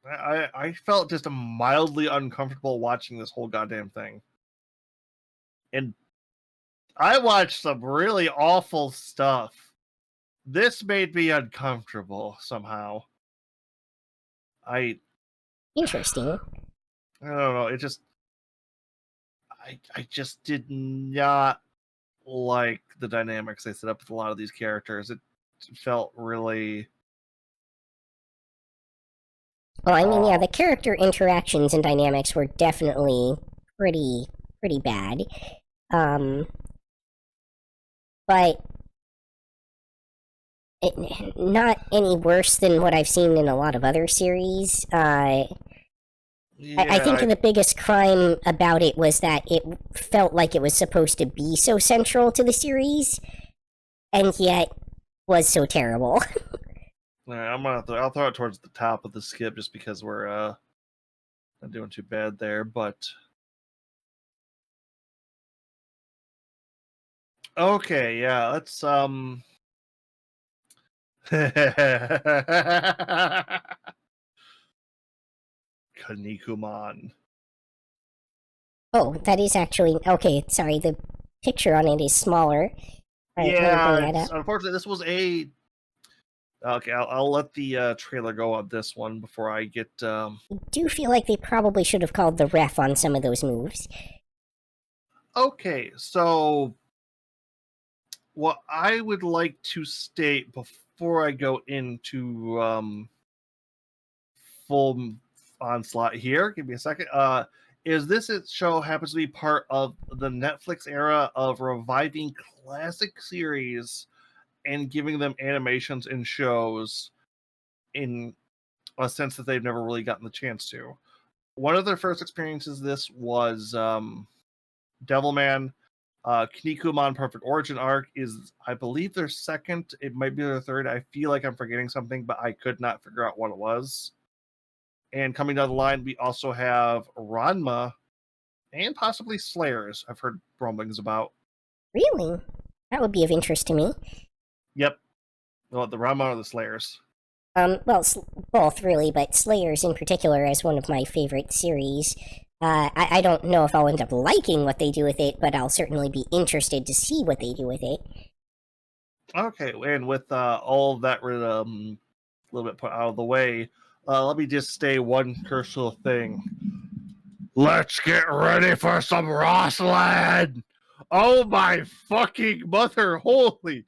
A: I felt just mildly uncomfortable watching this whole goddamn thing. And I watched some really awful stuff. This made me uncomfortable somehow.
B: Interesting.
A: I don't know. It just I just did not like the dynamics they set up with a lot of these characters. It felt really.
B: Well, I mean, yeah, the character interactions and dynamics were definitely pretty bad. But not any worse than what I've seen in a lot of other series. I think the biggest crime about it was that it felt like it was supposed to be so central to the series, and yet was so terrible.
A: I'll throw it towards the top of the skip just because we're not doing too bad there, but okay, yeah, let's Kanikuman.
B: Oh, that is actually okay. Sorry, the picture on it is smaller. All right,
A: Yeah, unfortunately, this was a. Okay, I'll let the trailer go on this one before I get.
B: I do feel like they probably should have called the ref on some of those moves.
A: Okay, so what I would like to state before I go into full onslaught here, give me a second. Is this show happens to be part of the Netflix era of reviving classic series and giving them animations and shows in a sense that they've never really gotten the chance to. One of their first experiences this was Devilman. Kinnikuman Perfect Origin Arc is, I believe, their second. It might be their third. I feel like I'm forgetting something, but I could not figure out what it was. And coming down the line, we also have Ranma and possibly Slayers. I've heard rumblings about.
B: Really? That would be of interest to me.
A: Yep. Well, the Ranma or the Slayers.
B: Well, both really, but Slayers in particular as one of my favorite series. I don't know if I'll end up liking what they do with it, but I'll certainly be interested to see what they do with it.
A: Okay, and with all of that a little bit put out of the way, let me just say one crucial thing. Let's get ready for some wrestling! Oh my fucking mother, holy!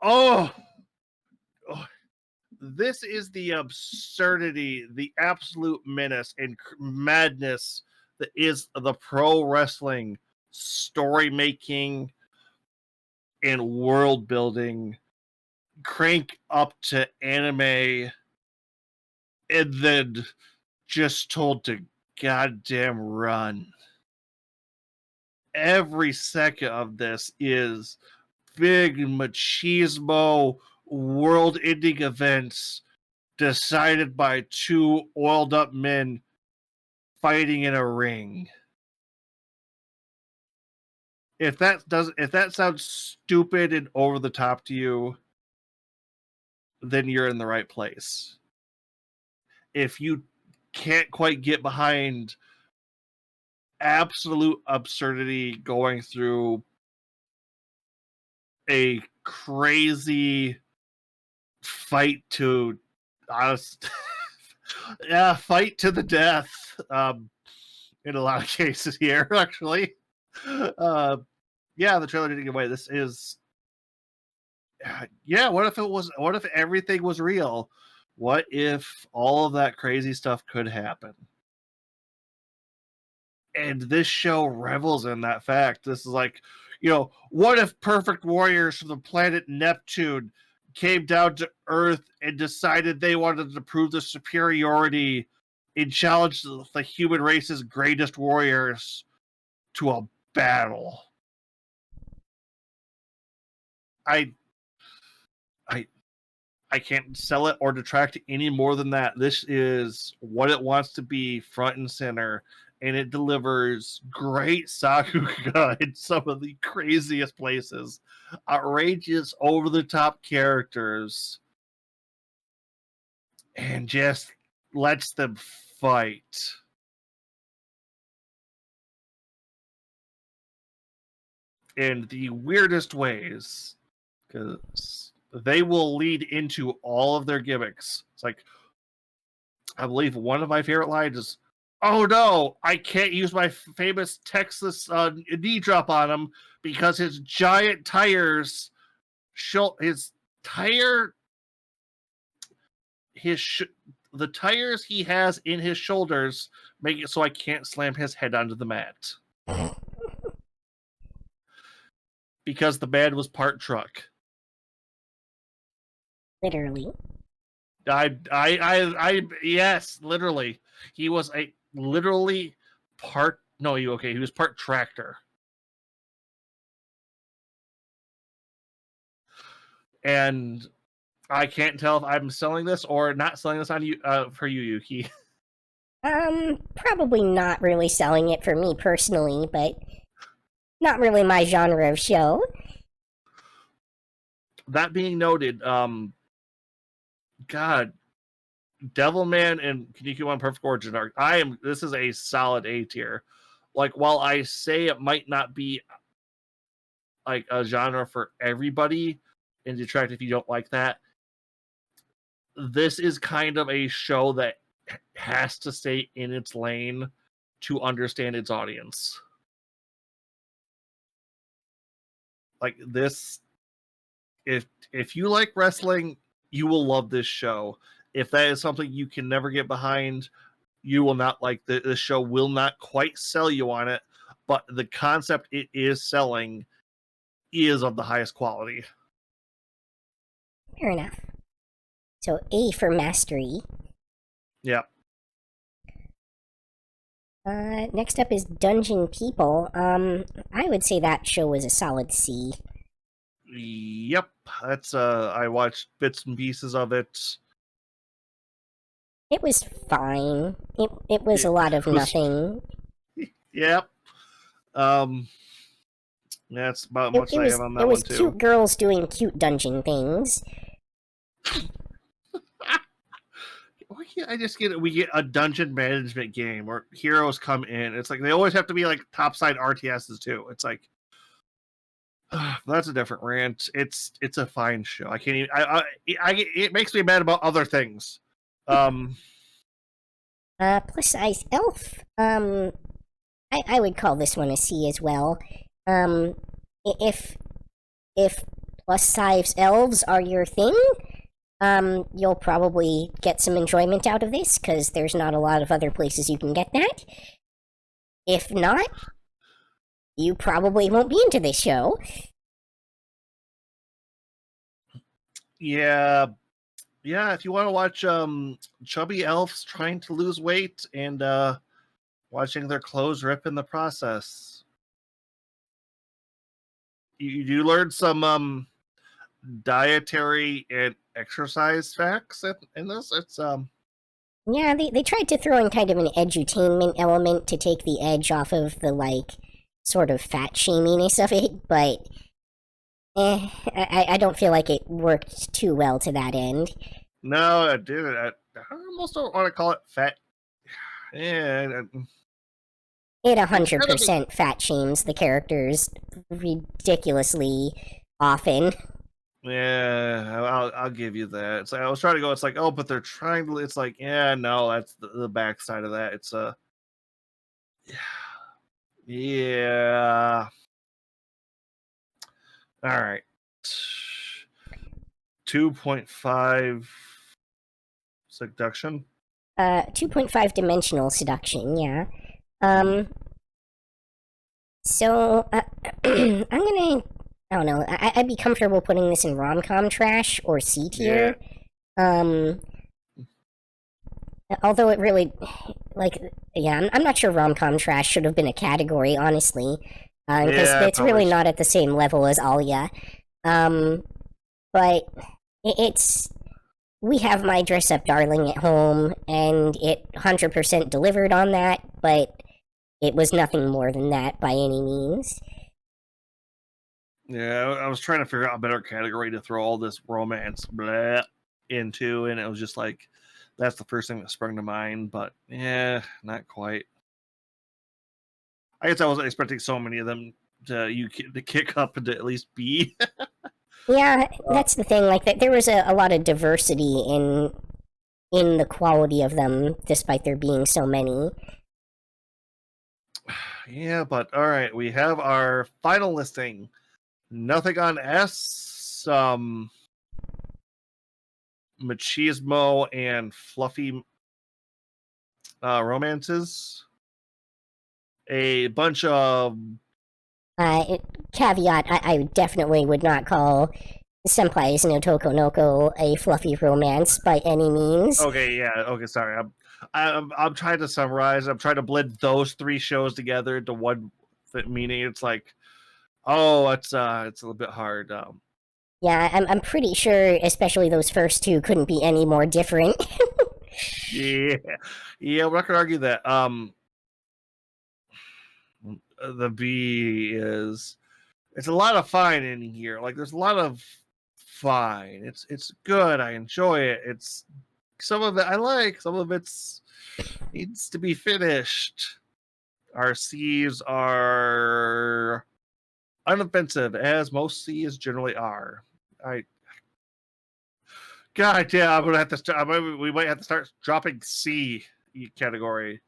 A: Oh! This is the absurdity, the absolute menace and madness that is the pro wrestling story making and world building crank up to anime and then just told to goddamn run. Every second of this is big machismo world ending events decided by two oiled up men fighting in a ring. If that sounds stupid and over the top to you, then you're in the right place. If you can't quite get behind absolute absurdity going through a crazy fight to fight to the death, in a lot of cases here, actually. The trailer didn't give away. This is what if everything was real? What if all of that crazy stuff could happen? And this show revels in that fact. This is like, what if perfect warriors from the planet Neptune came down to Earth and decided they wanted to prove the superiority and challenge the human race's greatest warriors to a battle? I can't sell it or detract any more than that. This is what it wants to be, front and center, and it delivers great sakuga in some of the craziest places, outrageous, over-the-top characters, and just lets them fight. In the weirdest ways, because they will lead into all of their gimmicks. It's like, I believe one of my favorite lines is, "Oh no, I can't use my famous Texas knee drop on him because his giant tires, the tires he has in his shoulders make it so I can't slam his head onto the mat." Because the man was part truck.
B: Literally.
A: Yes, literally. He was he was part tractor. And I can't tell if I'm selling this or not selling this on you, for you, Yuki.
B: Probably not really selling it for me personally, but not really my genre of show.
A: That being noted, God, Devilman and Kinnikuman Perfect Origin Arc, this is a solid A tier. Like, while I say it might not be like a genre for everybody, and detract if you don't like that, this is kind of a show that has to stay in its lane to understand its audience. Like this, if you like wrestling, you will love this show. If that is something you can never get behind, you will not like the show. Will not quite sell you on it, but the concept it is selling is of the highest quality.
B: Fair enough. So A for mastery.
A: Yeah.
B: Next up is Dungeon People. I would say that show was a solid C.
A: Yep. That's I watched bits and pieces of it.
B: It was fine. It was a lot of nothing.
A: Yep. That's about much I have on that one too.
B: It was cute girls doing cute dungeon things.
A: Why can't I just we get a dungeon management game where heroes come in? It's like they always have to be like topside RTSs too. It's like that's a different rant. It's a fine show. I can't even. It makes me mad about other things.
B: Plus size elf. I would call this one a C as well. If plus size elves are your thing, you'll probably get some enjoyment out of this because there's not a lot of other places you can get that. If not, you probably won't be into this show.
A: Yeah, yeah. If you want to watch chubby elves trying to lose weight and watching their clothes rip in the process, you learn some dietary and exercise facts in this. It's
B: Yeah, they tried to throw in kind of an edutainment element to take the edge off of the, like, sort of fat shaminess of it, but I don't feel like it worked too well to that end.
A: no, I did it. I almost don't want to call it fat. Yeah,
B: It
A: it's kind of
B: 100% fat shames the characters ridiculously often.
A: yeah. I'll give you that. It's like I was trying to go. It's like oh, but they're trying to. It's like yeah, no, that's the backside of that. It's yeah. All right. 2.5 seduction.
B: 2.5 dimensional seduction, yeah. Um, so, I'm gonna, I don't know, I'd be comfortable putting this in rom-com trash or C tier. Um, although it really, like, yeah, I'm not sure rom-com trash should have been a category, honestly. Because
A: Yeah,
B: it's really
A: probably.
B: not at the same level as Alia. Um, but it's we have my dress up darling at home, and it 100% delivered on that, but it was nothing more than that by any means.
A: Yeah, I was trying to figure out a better category to throw all this romance blah into, and it was just like that's the first thing that sprung to mind. But yeah, not quite. I guess I wasn't expecting so many of them to kick up into at least B.
B: Yeah, that's the thing. Like, there was a lot of diversity in the quality of them, despite there being so many.
A: Yeah, but all right, we have our final listing. Nothing on S. Machismo and fluffy romances. A bunch of
B: Uh, Caveat: I definitely would not call Senpai's no Toko Noko a fluffy romance by any means.
A: okay, yeah, okay. Sorry, I'm trying to summarize. I'm trying to blend those three shows together into one meaning. It's like, oh, it's a little bit hard.
B: Yeah, I'm pretty sure, especially those first two, couldn't be any more different.
A: Yeah, yeah. We're not gonna argue that. The B is it's a lot of fine in here. Like there's a lot of fine. It's good. I enjoy it. It's some of it I like. Some of it's needs to be finished. Our C's are unoffensive, as most C's generally are. I God damn, I'm gonna have to start. We might have to start dropping C category.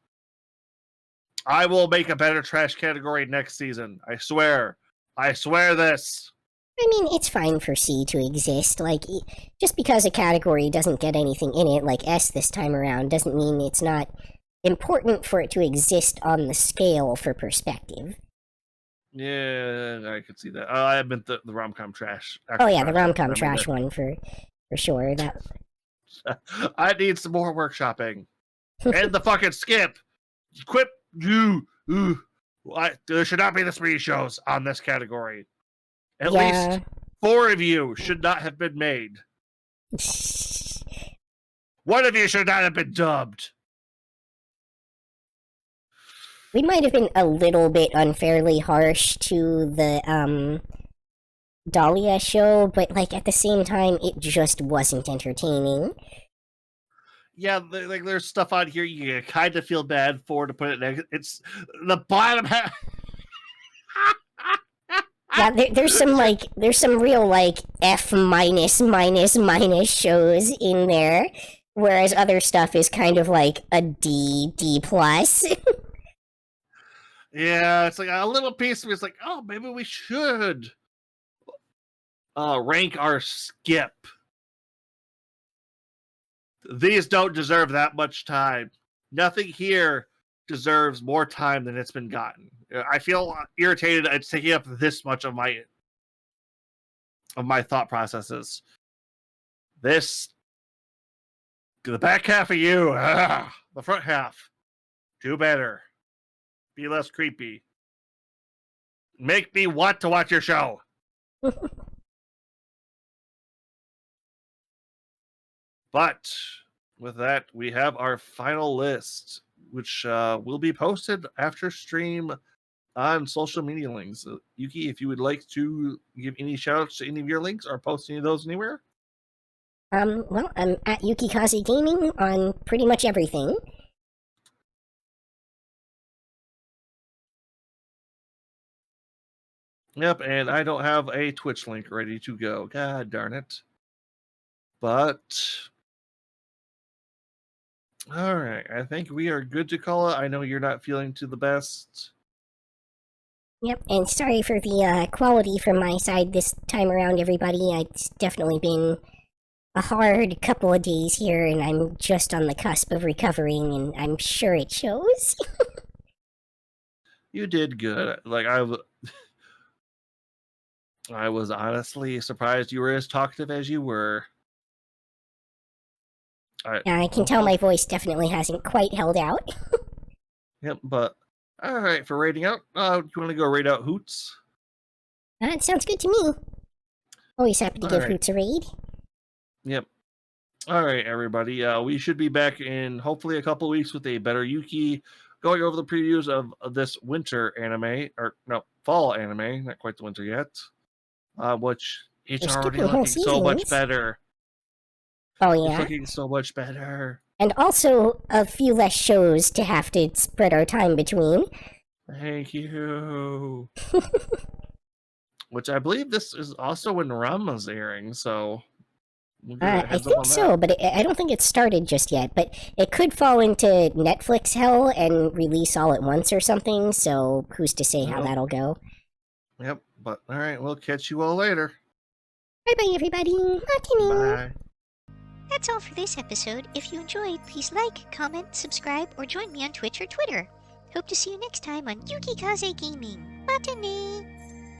A: I will make a better trash category next season. I swear. I swear this.
B: I mean, it's fine for C to exist. Like, just because a category doesn't get anything in it, like S this time around, doesn't mean it's not important for it to exist on the scale for perspective.
A: Yeah, I could see that. I meant the rom com trash.
B: Oh yeah, the rom
A: Trash.
B: com
A: I mean,
B: trash one for sure. That
A: I need some more workshopping. And the fucking skip. Quit you. There should not be this many shows on this category. At least 4 of you should not have been made. One of you should not have been dubbed.
B: We might have been a little bit unfairly harsh to the Dahlia show, but like at the same time, it just wasn't entertaining.
A: Yeah, like there's stuff on here you kind of feel bad for to put it next. It's the bottom half.
B: Yeah, there's some real like F minus minus minus shows in there, whereas other stuff is kind of like a D plus.
A: Yeah, it's like a little piece of me. It's like, oh, maybe we should rank our skip. These don't deserve that much time. Nothing here deserves more time than it's been gotten. I feel irritated it's taking up this much of my thought processes. The back half of you, the front half, do better. Be less creepy. Make me want to watch your show. But with that, we have our final list, which will be posted after stream on social media links. Yuki, if you would like to give any shout-outs to any of your links or post any of those anywhere?
B: Well, I'm at Yukikaze Gaming on pretty much everything.
A: Yep, and I don't have a Twitch link ready to go. God darn it. But all right, I think we are good to call it. I know you're not feeling to the best.
B: Yep, and sorry for the quality from my side this time around, everybody. It's definitely been a hard couple of days here, and I'm just on the cusp of recovering, and I'm sure it shows.
A: You did good. Like I was honestly surprised you were as talkative as you were.
B: I can tell my voice definitely hasn't quite held out.
A: Yep, but all right, for rating out, you want to go rate out Hoots?
B: That sounds good to me. Always happy to give Hoots a raid.
A: Yep. All right, everybody. We should be back in hopefully a couple weeks with a better Yuki, going over the previews of this winter anime, or no, fall anime, not quite the winter yet. Which it's already looking so much better.
B: Oh yeah,
A: it's looking so much better.
B: And also a few less shows to have to spread our time between.
A: Thank you. Which I believe this is also when Rama's airing, so
B: I think so, but I don't think it's started just yet. But it could fall into Netflix hell and release all at once or something, so who's to say how that'll go?
A: Yep, but all right, we'll catch you all later.
B: Bye-bye, everybody.
A: Bye.
C: That's all for this episode. If you enjoyed, please like, comment, subscribe, or join me on Twitch or Twitter. Hope to see you next time on Yukikaze Gaming. Matane!